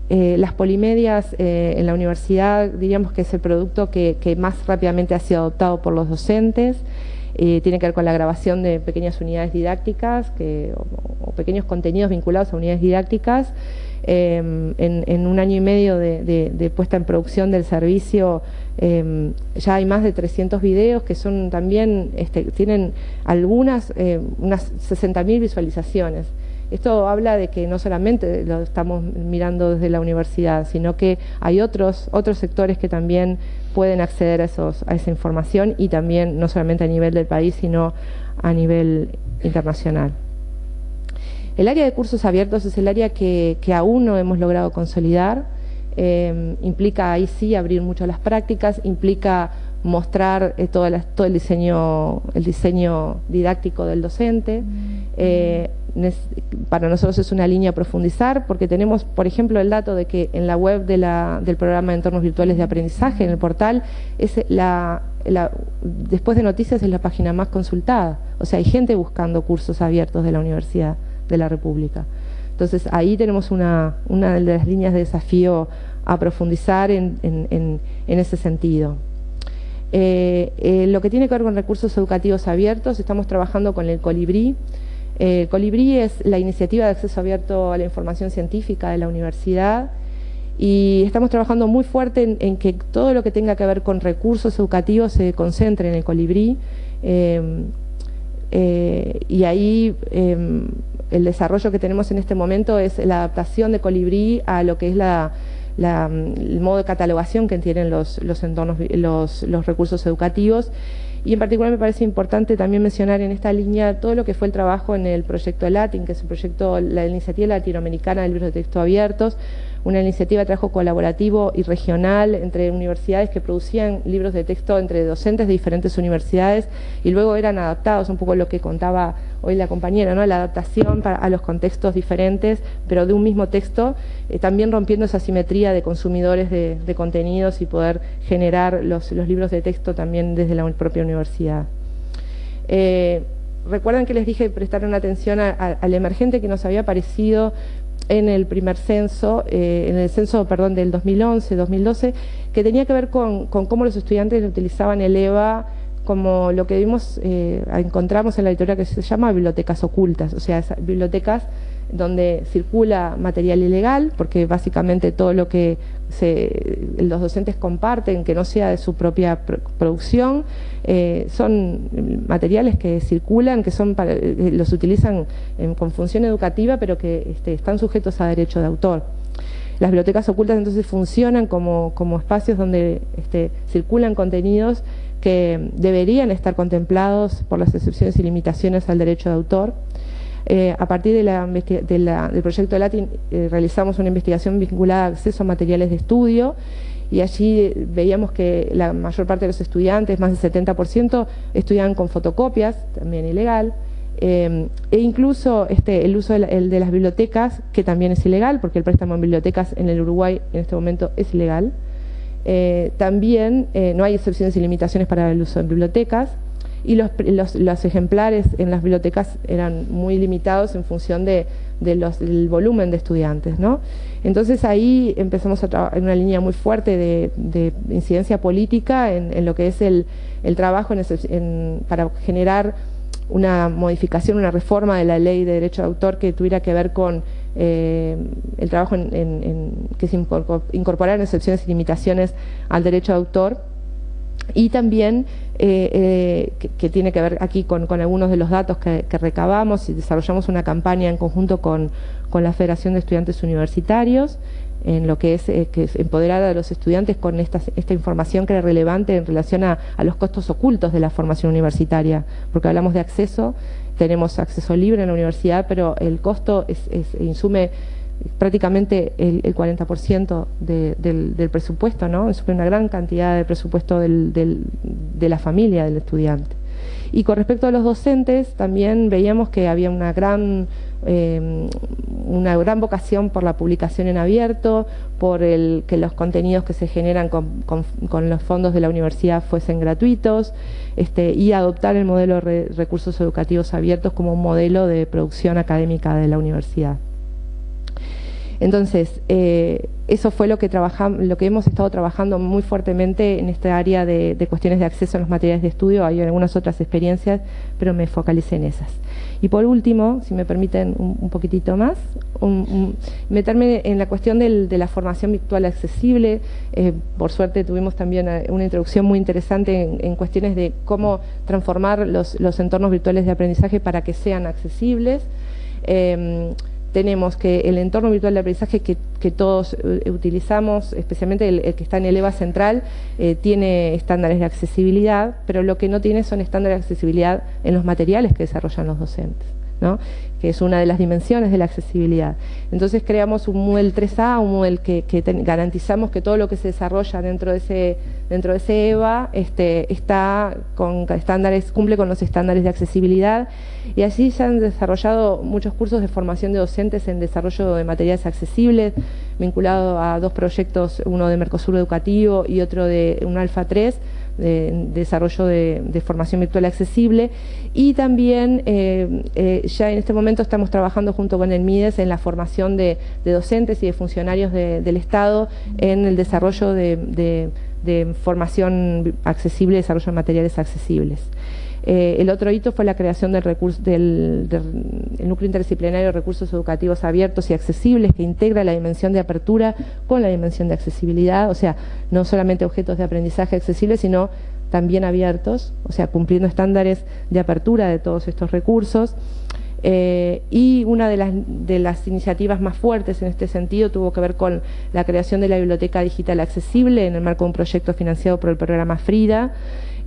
Las polimedias en la universidad, diríamos que es el producto que más rápidamente ha sido adoptado por los docentes. Tiene que ver con la grabación de pequeñas unidades didácticas o pequeños contenidos vinculados a unidades didácticas. En un año y medio de puesta en producción del servicio, ya hay más de 300 videos que son también, tienen unas 60.000 visualizaciones. Esto habla de que no solamente lo estamos mirando desde la universidad, sino que hay otros sectores que también pueden acceder a esa información y también no solamente a nivel del país, sino a nivel internacional. El área de cursos abiertos es el área que aún no hemos logrado consolidar. Implica ahí sí abrir mucho las prácticas, implica mostrar todo el diseño didáctico del docente. Para nosotros es una línea a profundizar porque tenemos, por ejemplo, el dato de que en la web del programa de entornos virtuales de aprendizaje, en el portal, después de noticias es la página más consultada. O sea, hay gente buscando cursos abiertos de la Universidad de la República. Entonces ahí tenemos una de las líneas de desafío a profundizar en ese sentido. Lo que tiene que ver con recursos educativos abiertos, estamos trabajando con el Colibrí. El Colibrí es la iniciativa de acceso abierto a la información científica de la universidad y estamos trabajando muy fuerte en que todo lo que tenga que ver con recursos educativos se concentre en el Colibrí. Y ahí el desarrollo que tenemos en este momento es la adaptación de Colibrí a lo que es el modo de catalogación que tienen los recursos educativos. Y en particular me parece importante también mencionar en esta línea todo lo que fue el trabajo en el proyecto Latin, que es la iniciativa latinoamericana de libros de texto abiertos, una iniciativa de trabajo colaborativo y regional entre universidades que producían libros de texto entre docentes de diferentes universidades y luego eran adaptados, un poco lo que contaba hoy la compañera, ¿no? La adaptación a los contextos diferentes, pero de un mismo texto, también rompiendo esa simetría de consumidores de contenidos y poder generar los libros de texto también desde la propia universidad. Recuerdan que les dije prestaron atención al emergente que nos había aparecido en el primer censo, en el censo, perdón, del 2011-2012, que tenía que ver con cómo los estudiantes utilizaban el EVA como lo que encontramos en la literatura que se llama bibliotecas ocultas, o sea, esas bibliotecas donde circula material ilegal, porque básicamente todo lo que los docentes comparten, que no sea de su propia producción, son materiales que circulan, que los utilizan con función educativa, pero que están sujetos a derecho de autor. Las bibliotecas ocultas entonces funcionan como espacios donde circulan contenidos que deberían estar contemplados por las excepciones y limitaciones al derecho de autor. A partir del proyecto Latin realizamos una investigación vinculada a acceso a materiales de estudio y allí veíamos que la mayor parte de los estudiantes, más del 70%, estudiaban con fotocopias, también ilegal, e incluso el uso de las bibliotecas, que también es ilegal, porque el préstamo en bibliotecas en el Uruguay en este momento es ilegal. También no hay excepciones y limitaciones para el uso en bibliotecas y los ejemplares en las bibliotecas eran muy limitados en función del volumen de estudiantes, ¿no? Entonces ahí empezamos a trabajar en una línea muy fuerte de incidencia política en lo que es el trabajo para generar una modificación, una reforma de la ley de derecho de autor que tuviera que ver con el trabajo que se incorporaran excepciones y limitaciones al derecho de autor y también que tiene que ver aquí con algunos de los datos que recabamos y desarrollamos una campaña en conjunto con la Federación de Estudiantes Universitarios en lo que es empoderar a los estudiantes con esta información que era relevante en relación a los costos ocultos de la formación universitaria, porque hablamos de acceso, tenemos acceso libre en la universidad, pero el costo insume prácticamente el 40% del presupuesto, ¿no? Es una gran cantidad de presupuesto de la familia del estudiante. Y con respecto a los docentes, también veíamos que había una gran vocación por la publicación en abierto, por que los contenidos que se generan con los fondos de la universidad fuesen gratuitos, y adoptar el modelo de recursos educativos abiertos como un modelo de producción académica de la universidad. Entonces, eso fue lo que hemos estado trabajando muy fuertemente en esta área de cuestiones de acceso a los materiales de estudio. Hay algunas otras experiencias, pero me focalicé en esas. Y por último, si me permiten un poquitito más, meterme en la cuestión de la formación virtual accesible. Por suerte tuvimos también una introducción muy interesante en cuestiones de cómo transformar los entornos virtuales de aprendizaje para que sean accesibles. Tenemos que el entorno virtual de aprendizaje que todos utilizamos, especialmente el que está en el EVA central, tiene estándares de accesibilidad, pero lo que no tiene son estándares de accesibilidad en los materiales que desarrollan los docentes, ¿no? Que es una de las dimensiones de la accesibilidad. Entonces creamos un Moodle 3A, un Moodle que garantizamos que todo lo que se desarrolla dentro de ese EVA está con estándares, cumple con los estándares de accesibilidad, y allí se han desarrollado muchos cursos de formación de docentes en desarrollo de materiales accesibles, vinculado a 2 proyectos, uno de Mercosur Educativo y otro de un Alfa 3, de desarrollo de formación virtual accesible. Y también ya en este momento estamos trabajando junto con el MIDES en la formación de docentes y de funcionarios del Estado en el desarrollo de formación accesible, desarrollo de materiales accesibles. El otro hito fue la creación del Núcleo Interdisciplinario de Recursos Educativos Abiertos y Accesibles, que integra la dimensión de apertura con la dimensión de accesibilidad, o sea, no solamente objetos de aprendizaje accesibles, sino también abiertos, o sea, cumpliendo estándares de apertura de todos estos recursos. Y una de las iniciativas más fuertes en este sentido tuvo que ver con la creación de la Biblioteca Digital Accesible en el marco de un proyecto financiado por el programa FRIDA,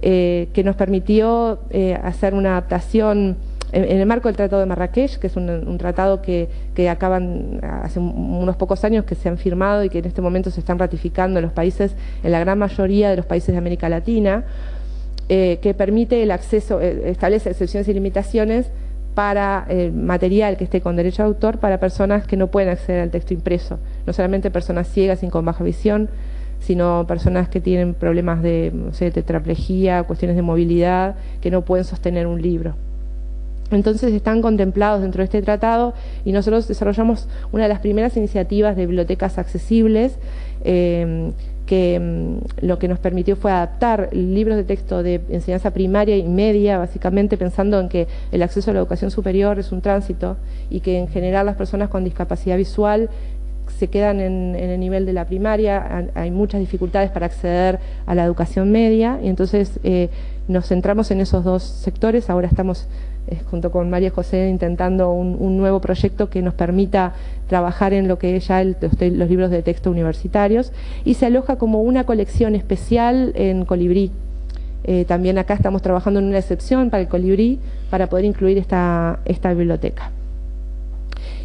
que nos permitió hacer una adaptación en el marco del Tratado de Marrakech, que es un tratado que acaban hace unos pocos años que se han firmado y que en este momento se están ratificando en los países, en la gran mayoría de los países de América Latina, que permite el acceso, establece excepciones y limitaciones para material que esté con derecho de autor para personas que no pueden acceder al texto impreso, no solamente personas ciegas y con baja visión, sino personas que tienen problemas de, no sé, tetraplegia, cuestiones de movilidad, que no pueden sostener un libro. Entonces están contemplados dentro de este tratado, y nosotros desarrollamos una de las primeras iniciativas de bibliotecas accesibles, que lo que nos permitió fue adaptar libros de texto de enseñanza primaria y media, básicamente pensando en que el acceso a la educación superior es un tránsito y que en general las personas con discapacidad visual se quedan en el nivel de la primaria, hay muchas dificultades para acceder a la educación media, y entonces nos centramos en esos 2 sectores. Ahora estamos junto con María José intentando un nuevo proyecto que nos permita trabajar en lo que es ya los libros de texto universitarios, y se aloja como una colección especial en Colibrí. También acá estamos trabajando en una excepción para el Colibrí para poder incluir esta biblioteca.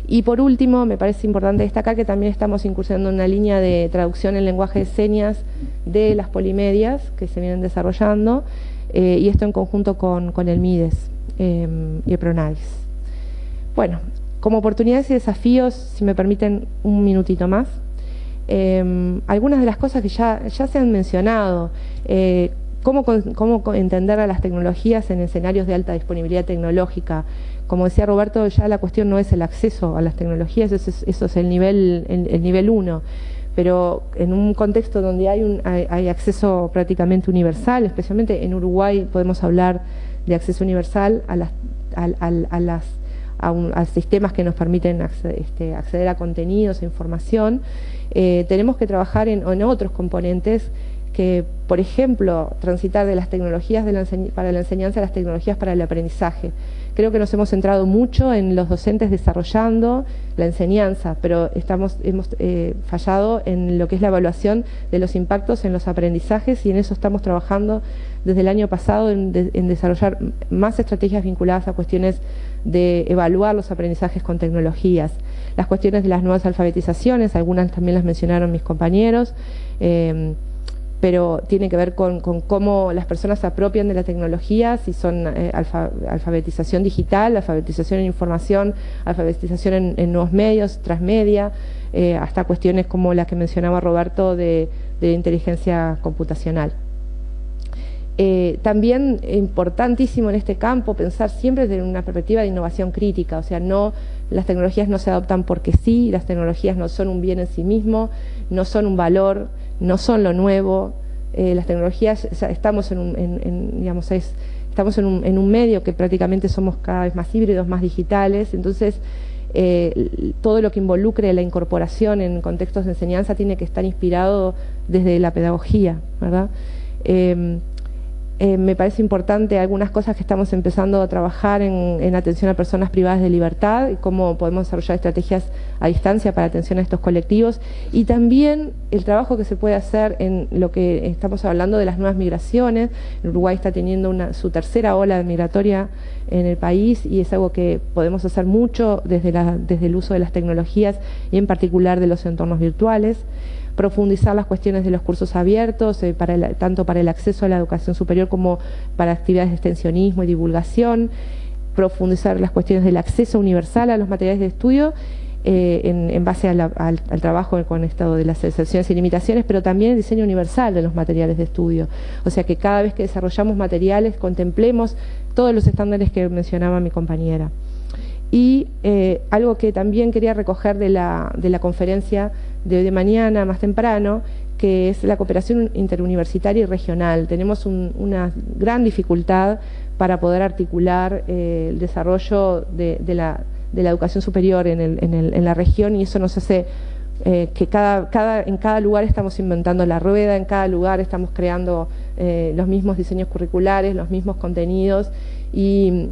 Y por último, me parece importante destacar que también estamos incursionando en una línea de traducción en lenguaje de señas de las polimedias que se vienen desarrollando, y esto en conjunto con el MIDES y el PRONAVIS. Bueno, como oportunidades y desafíos, si me permiten un minutito más, algunas de las cosas que ya se han mencionado, cómo entender a las tecnologías en escenarios de alta disponibilidad tecnológica. Como decía Roberto, ya la cuestión no es el acceso a las tecnologías, eso es el nivel 1, pero en un contexto donde hay acceso prácticamente universal, especialmente en Uruguay podemos hablar de acceso universal a sistemas que nos permiten acceder a contenidos e información, tenemos que trabajar en otros componentes que, por ejemplo, transitar de las tecnologías para la enseñanza a las tecnologías para el aprendizaje. Creo que nos hemos centrado mucho en los docentes desarrollando la enseñanza, pero hemos fallado en lo que es la evaluación de los impactos en los aprendizajes, y en eso estamos trabajando desde el año pasado en desarrollar más estrategias vinculadas a cuestiones de evaluar los aprendizajes con tecnologías. Las cuestiones de las nuevas alfabetizaciones, algunas también las mencionaron mis compañeros, pero tiene que ver con cómo las personas se apropian de la tecnología, si son alfabetización digital, alfabetización en información, alfabetización en nuevos medios, transmedia, hasta cuestiones como las que mencionaba Roberto de inteligencia computacional. También importantísimo en este campo pensar siempre desde una perspectiva de innovación crítica, o sea, las tecnologías no se adoptan porque sí, las tecnologías no son un bien en sí mismo, no son un valor, no son lo nuevo. Las tecnologías, estamos en un medio que prácticamente somos cada vez más híbridos, más digitales, entonces todo lo que involucre la incorporación en contextos de enseñanza tiene que estar inspirado desde la pedagogía, ¿verdad? Me parece importante algunas cosas que estamos empezando a trabajar en atención a personas privadas de libertad y cómo podemos desarrollar estrategias a distancia para atención a estos colectivos, y también el trabajo que se puede hacer en lo que estamos hablando de las nuevas migraciones. Uruguay está teniendo su tercera ola migratoria en el país, y es algo que podemos hacer mucho desde el uso de las tecnologías y en particular de los entornos virtuales. Profundizar las cuestiones de los cursos abiertos, tanto para el acceso a la educación superior como para actividades de extensionismo y divulgación. Profundizar las cuestiones del acceso universal a los materiales de estudio en base al trabajo con esto de las excepciones y limitaciones, pero también el diseño universal de los materiales de estudio. O sea, que cada vez que desarrollamos materiales contemplemos todos los estándares que mencionaba mi compañera. Y algo que también quería recoger de la conferencia de hoy de mañana, más temprano, que es la cooperación interuniversitaria y regional. Tenemos una gran dificultad para poder articular el desarrollo de la educación superior en la región, y eso nos hace que en cada lugar estamos inventando la rueda, en cada lugar estamos creando los mismos diseños curriculares, los mismos contenidos, y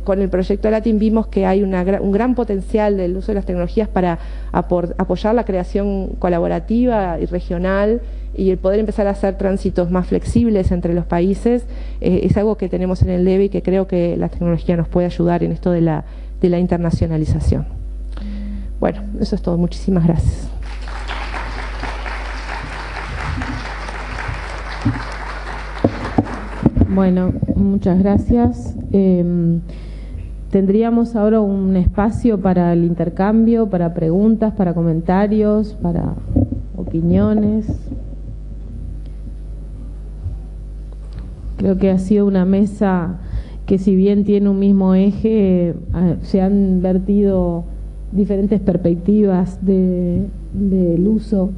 con el proyecto Latin vimos que hay un gran potencial del uso de las tecnologías para apoyar la creación colaborativa y regional, y el poder empezar a hacer tránsitos más flexibles entre los países. Es algo que tenemos en el debe y que creo que la tecnología nos puede ayudar en esto de la internacionalización. Bueno, eso es todo. Muchísimas gracias. Bueno, muchas gracias. Tendríamos ahora un espacio para el intercambio, para preguntas, para comentarios, para opiniones. Creo que ha sido una mesa que, si bien tiene un mismo eje, se han vertido diferentes perspectivas del uso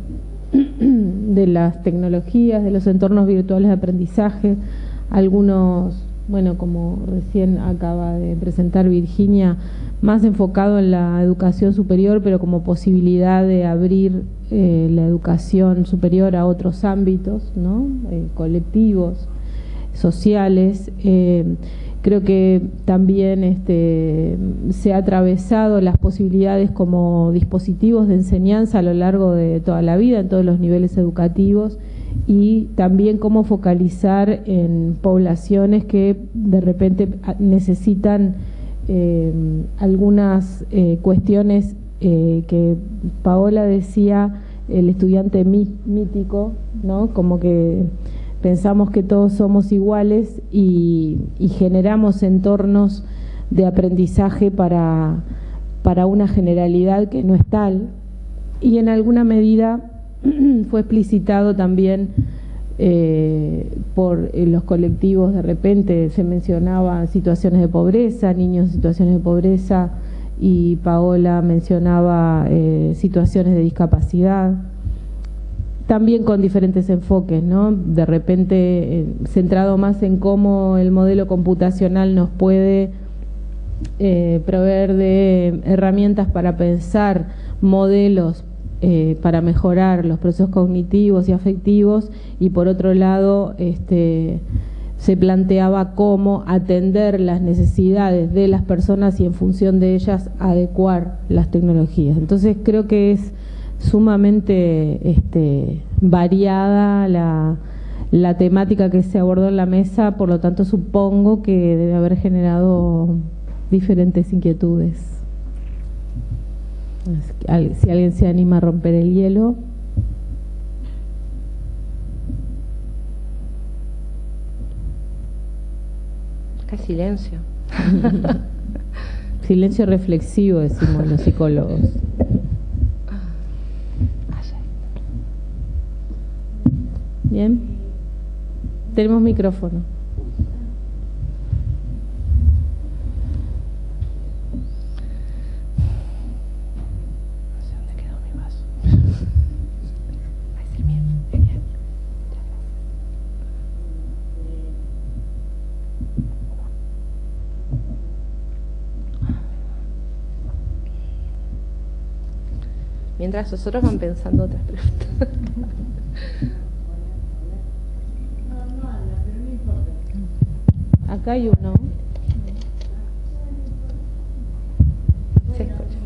de las tecnologías, de los entornos virtuales de aprendizaje. Algunos, bueno, como recién acaba de presentar Virginia, más enfocado en la educación superior, pero como posibilidad de abrir la educación superior a otros ámbitos, ¿no? Colectivos, sociales. Creo que también se ha atravesado las posibilidades como dispositivos de enseñanza a lo largo de toda la vida, en todos los niveles educativos, y también cómo focalizar en poblaciones que de repente necesitan algunas cuestiones que Paola decía, el estudiante mítico, ¿no? Como que pensamos que todos somos iguales y generamos entornos de aprendizaje para una generalidad que no es tal, y en alguna medida fue explicitado también por los colectivos. De repente se mencionaba situaciones de pobreza, niños en situaciones de pobreza, y Paola mencionaba situaciones de discapacidad, también con diferentes enfoques, ¿no? De repente centrado más en cómo el modelo computacional nos puede proveer de herramientas para pensar modelos para mejorar los procesos cognitivos y afectivos, y por otro lado se planteaba cómo atender las necesidades de las personas y en función de ellas adecuar las tecnologías. Entonces creo que es sumamente variada la temática que se abordó en la mesa, por lo tanto supongo que debe haber generado diferentes inquietudes. Si alguien se anima a romper el hielo. Acá silencio. Silencio reflexivo, decimos los psicólogos. Bien. Tenemos micrófono. No sé dónde quedó mi vaso. Ahí es el mío. Genial. Mientras nosotros van pensando otras preguntas. Acá hay uno. Se escucha.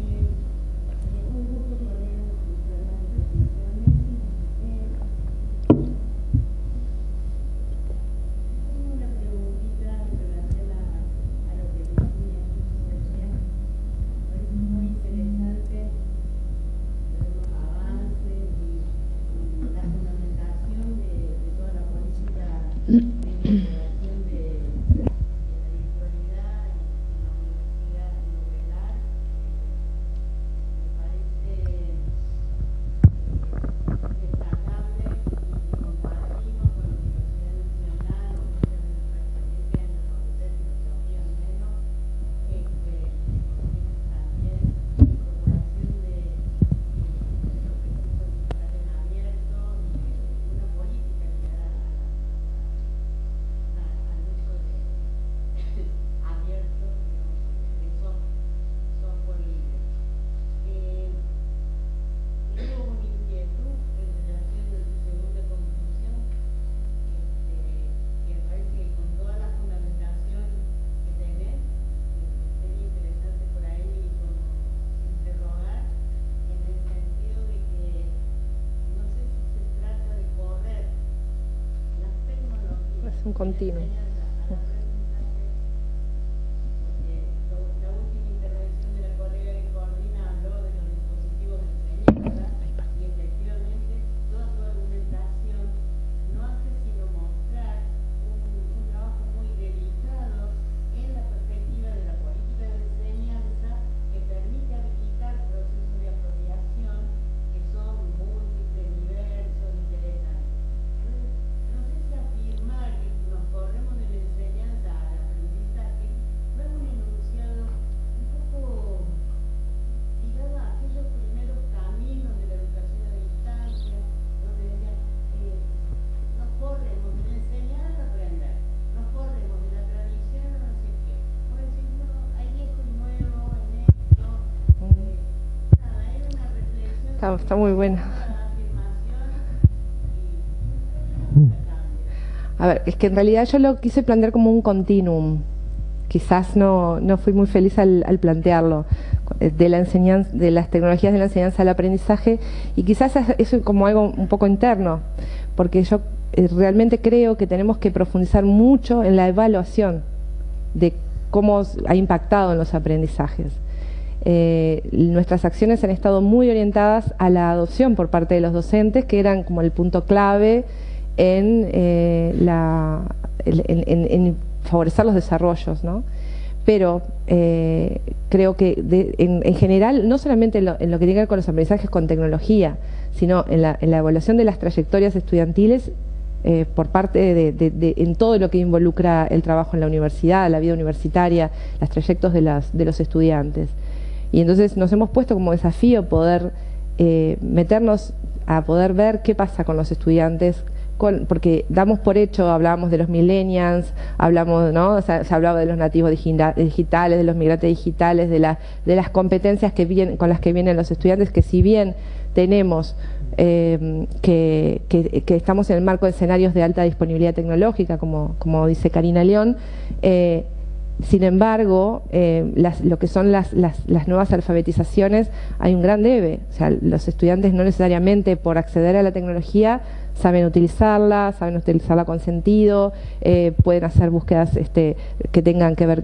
Un continuo. Está muy buena. A ver, es que en realidad yo lo quise plantear como un continuum. Quizás no fui muy feliz al plantearlo, de la enseñanza, de las tecnologías de la enseñanza al aprendizaje, y quizás eso es como algo un poco interno, porque yo realmente creo que tenemos que profundizar mucho en la evaluación de cómo ha impactado en los aprendizajes. Nuestras acciones han estado muy orientadas a la adopción por parte de los docentes, que eran como el punto clave en favorecer los desarrollos, ¿no? Pero creo que en general, no solamente en lo que tiene que ver con los aprendizajes con tecnología, sino en la evaluación de las trayectorias estudiantiles por parte en todo lo que involucra el trabajo en la universidad, la vida universitaria, los trayectos de los estudiantes. Y entonces nos hemos puesto como desafío poder meternos a poder ver qué pasa con los estudiantes porque damos por hecho, hablábamos de los millennials, hablamos, ¿no? O sea, se hablaba de los nativos digitales, de los migrantes digitales, de las competencias con las que vienen los estudiantes, que si bien tenemos que estamos en el marco de escenarios de alta disponibilidad tecnológica, como dice Karina León, sin embargo, lo que son las nuevas alfabetizaciones, hay un gran debe. O sea, los estudiantes no necesariamente por acceder a la tecnología saben utilizarla con sentido, pueden hacer búsquedas que tengan que ver,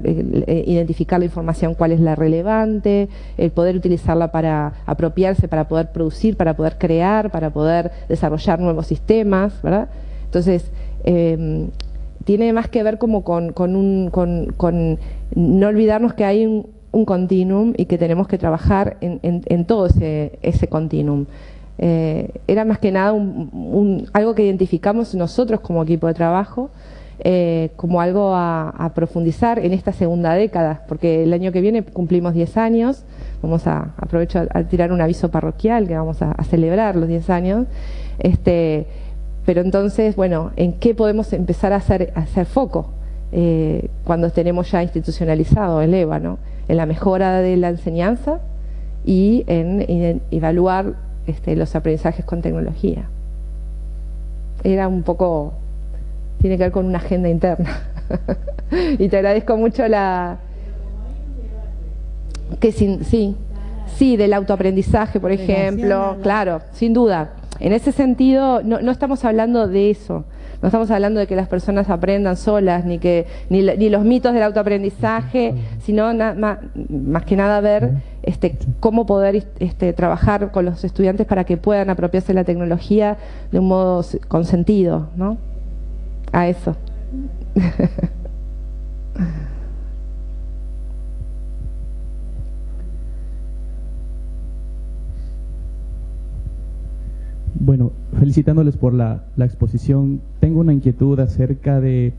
identificar la información, cuál es la relevante, el poder utilizarla para apropiarse, para poder producir, para poder crear, para poder desarrollar nuevos sistemas, ¿verdad? Entonces, tiene más que ver como con no olvidarnos que hay un continuum y que tenemos que trabajar en todo ese continuum. Era más que nada algo que identificamos nosotros como equipo de trabajo, como algo a profundizar en esta segunda década, porque el año que viene cumplimos 10 años, aprovecho a tirar un aviso parroquial que vamos a celebrar los 10 años, pero entonces, bueno, ¿en qué podemos empezar a hacer foco cuando tenemos ya institucionalizado el EVA, ¿no? En la mejora de la enseñanza y en evaluar los aprendizajes con tecnología. Era un poco, tiene que ver con una agenda interna. Y te agradezco mucho sí, del autoaprendizaje, por ejemplo, claro, sin duda. En ese sentido, no estamos hablando de eso, no estamos hablando de que las personas aprendan solas, ni los mitos del autoaprendizaje, sino más que nada ver cómo poder trabajar con los estudiantes para que puedan apropiarse de la tecnología de un modo con sentido, ¿no? A eso. Bueno, felicitándoles por la exposición, tengo una inquietud acerca de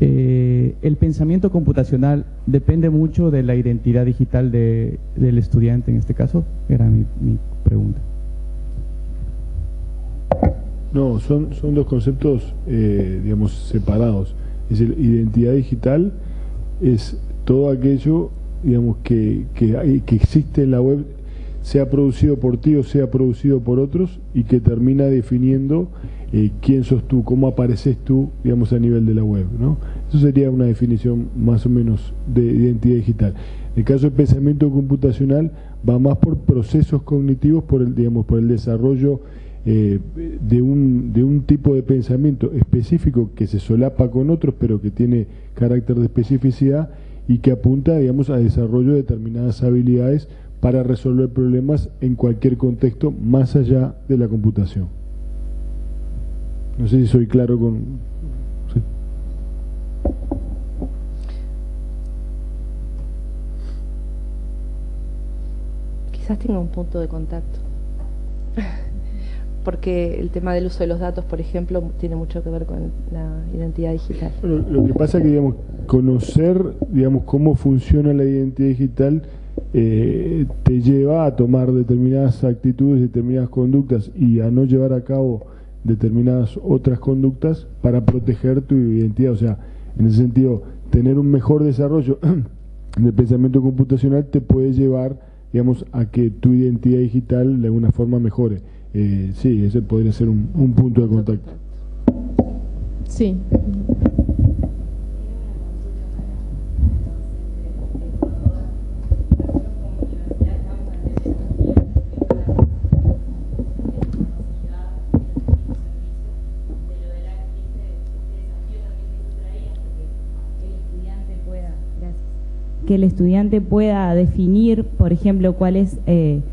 el pensamiento computacional. ¿Depende mucho de la identidad digital del estudiante en este caso? Era mi pregunta. No, son dos conceptos, digamos, separados. Es decir, identidad digital es todo aquello, digamos, que existe en la web, sea producido por ti o sea producido por otros, y que termina definiendo quién sos tú, cómo apareces tú, digamos, a nivel de la web, ¿no? Eso sería una definición más o menos de identidad digital. En el caso del pensamiento computacional, va más por procesos cognitivos, por el desarrollo de un tipo de pensamiento específico que se solapa con otros, pero que tiene carácter de especificidad y que apunta, digamos, a desarrollo de determinadas habilidades para resolver problemas en cualquier contexto más allá de la computación. No sé si soy claro con... ¿Sí? Quizás tenga un punto de contacto. Porque el tema del uso de los datos, por ejemplo, tiene mucho que ver con la identidad digital. Bueno, lo que pasa es que, digamos, conocer, digamos, cómo funciona la identidad digital te lleva a tomar determinadas actitudes, determinadas conductas y a no llevar a cabo determinadas otras conductas para proteger tu identidad. O sea, en ese sentido, tener un mejor desarrollo del pensamiento computacional te puede llevar, digamos, a que tu identidad digital de alguna forma mejore. Sí, ese podría ser un punto de contacto. Sí. Que el estudiante pueda definir, por ejemplo, cuál es, en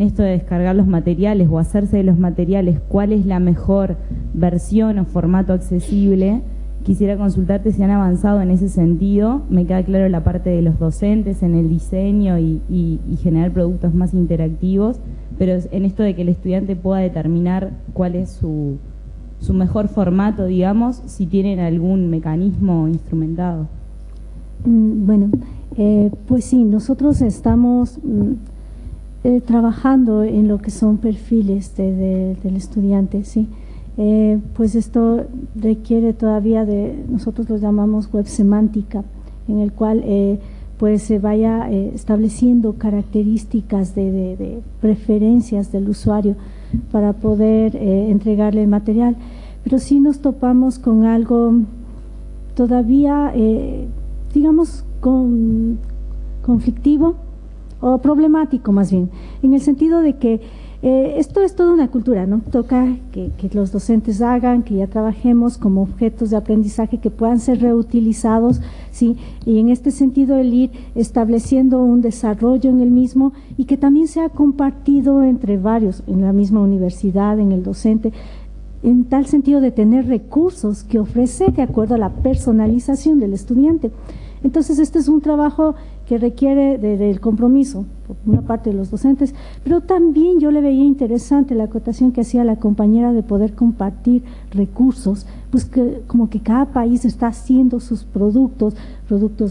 esto de descargar los materiales o hacerse de los materiales, cuál es la mejor versión o formato accesible. Quisiera consultarte si han avanzado en ese sentido. Me queda claro la parte de los docentes en el diseño y generar productos más interactivos, pero en esto de que el estudiante pueda determinar cuál es su mejor formato, digamos, si tienen algún mecanismo instrumentado. Bueno, pues sí, nosotros estamos trabajando en lo que son perfiles del estudiante, ¿sí? pues esto requiere todavía nosotros lo llamamos web semántica, en el cual pues se vaya estableciendo características de preferencias del usuario para poder entregarle el material. Pero sí nos topamos con algo todavía, digamos, conflictivo o problemático más bien, en el sentido de que esto es toda una cultura, ¿no? Toca que los docentes hagan, que ya trabajemos como objetos de aprendizaje que puedan ser reutilizados, ¿sí? Y en este sentido el ir estableciendo un desarrollo en el mismo y que también sea compartido entre varios, en la misma universidad, en el docente, en tal sentido de tener recursos que ofrece de acuerdo a la personalización del estudiante. Entonces este es un trabajo que requiere del compromiso por una parte de los docentes, pero también yo le veía interesante la acotación que hacía la compañera de poder compartir recursos, pues que como que cada país está haciendo sus productos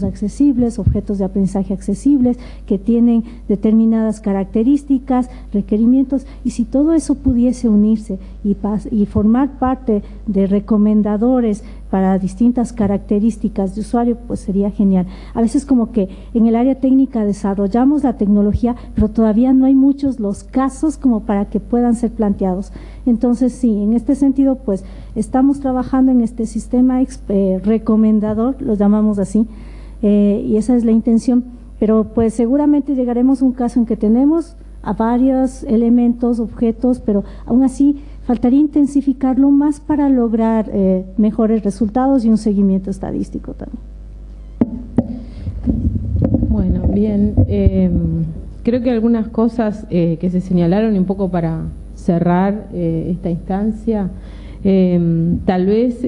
accesibles, objetos de aprendizaje accesibles, que tienen determinadas características, requerimientos, y si todo eso pudiese unirse y formar parte de recomendadores para distintas características de usuario, pues sería genial. A veces como que en el área técnica desarrollamos la tecnología, pero todavía no hay muchos los casos como para que puedan ser planteados. Entonces sí, en este sentido pues estamos trabajando en este sistema recomendador, lo llamamos así, y esa es la intención, pero pues seguramente llegaremos a un caso en que tenemos a varios elementos, objetos, pero aún así faltaría intensificarlo más para lograr mejores resultados y un seguimiento estadístico también. Bueno, bien, creo que algunas cosas que se señalaron, y un poco para cerrar esta instancia, tal vez,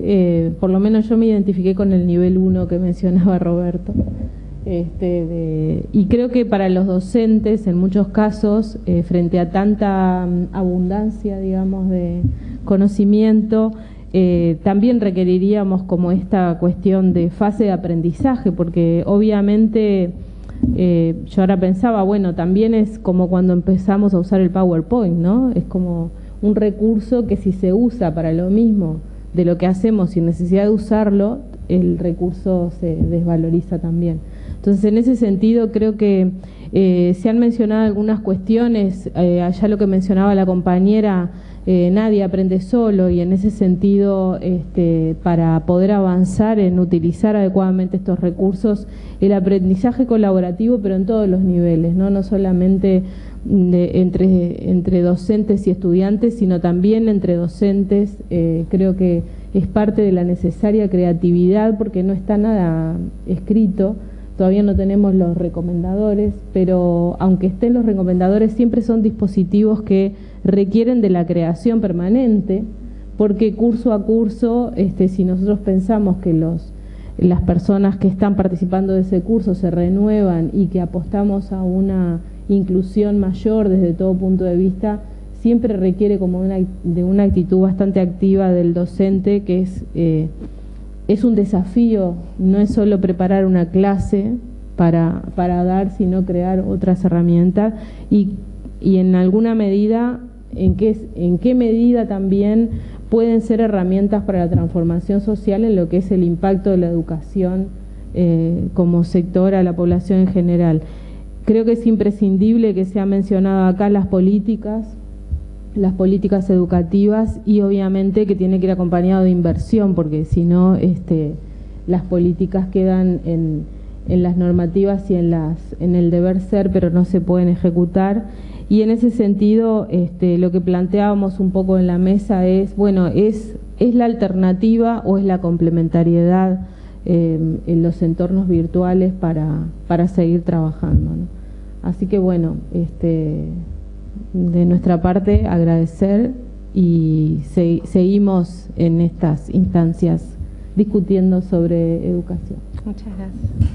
por lo menos yo me identifiqué con el nivel 1 que mencionaba Roberto, y creo que para los docentes, en muchos casos, frente a tanta abundancia, digamos, de conocimiento, también requeriríamos como esta cuestión de fase de aprendizaje, porque obviamente yo ahora pensaba, bueno, también es como cuando empezamos a usar el PowerPoint, ¿no? Es como un recurso que si se usa para lo mismo de lo que hacemos sin necesidad de usarlo, el recurso se desvaloriza también. Entonces, en ese sentido, creo que se han mencionado algunas cuestiones, allá lo que mencionaba la compañera, nadie aprende solo, y en ese sentido, para poder avanzar en utilizar adecuadamente estos recursos, el aprendizaje colaborativo, pero en todos los niveles, no solamente entre docentes y estudiantes, sino también entre docentes, creo que es parte de la necesaria creatividad, porque no está nada escrito. Todavía no tenemos los recomendadores, pero aunque estén los recomendadores, siempre son dispositivos que requieren de la creación permanente, porque curso a curso, si nosotros pensamos que las personas que están participando de ese curso se renuevan y que apostamos a una inclusión mayor desde todo punto de vista, siempre requiere como de una actitud bastante activa del docente, que es un desafío, no es solo preparar una clase para dar, sino crear otras herramientas y en alguna medida, en qué medida también pueden ser herramientas para la transformación social en lo que es el impacto de la educación como sector a la población en general. Creo que es imprescindible que se ha mencionado acá las políticas educativas, y obviamente que tiene que ir acompañado de inversión, porque si no las políticas quedan en las normativas y en el deber ser, pero no se pueden ejecutar. Y en ese sentido, lo que planteábamos un poco en la mesa es, bueno, ¿es la alternativa o es la complementariedad en los entornos virtuales para seguir trabajando, ¿no? Así que bueno, de nuestra parte agradecer, y seguimos en estas instancias discutiendo sobre educación. Muchas gracias.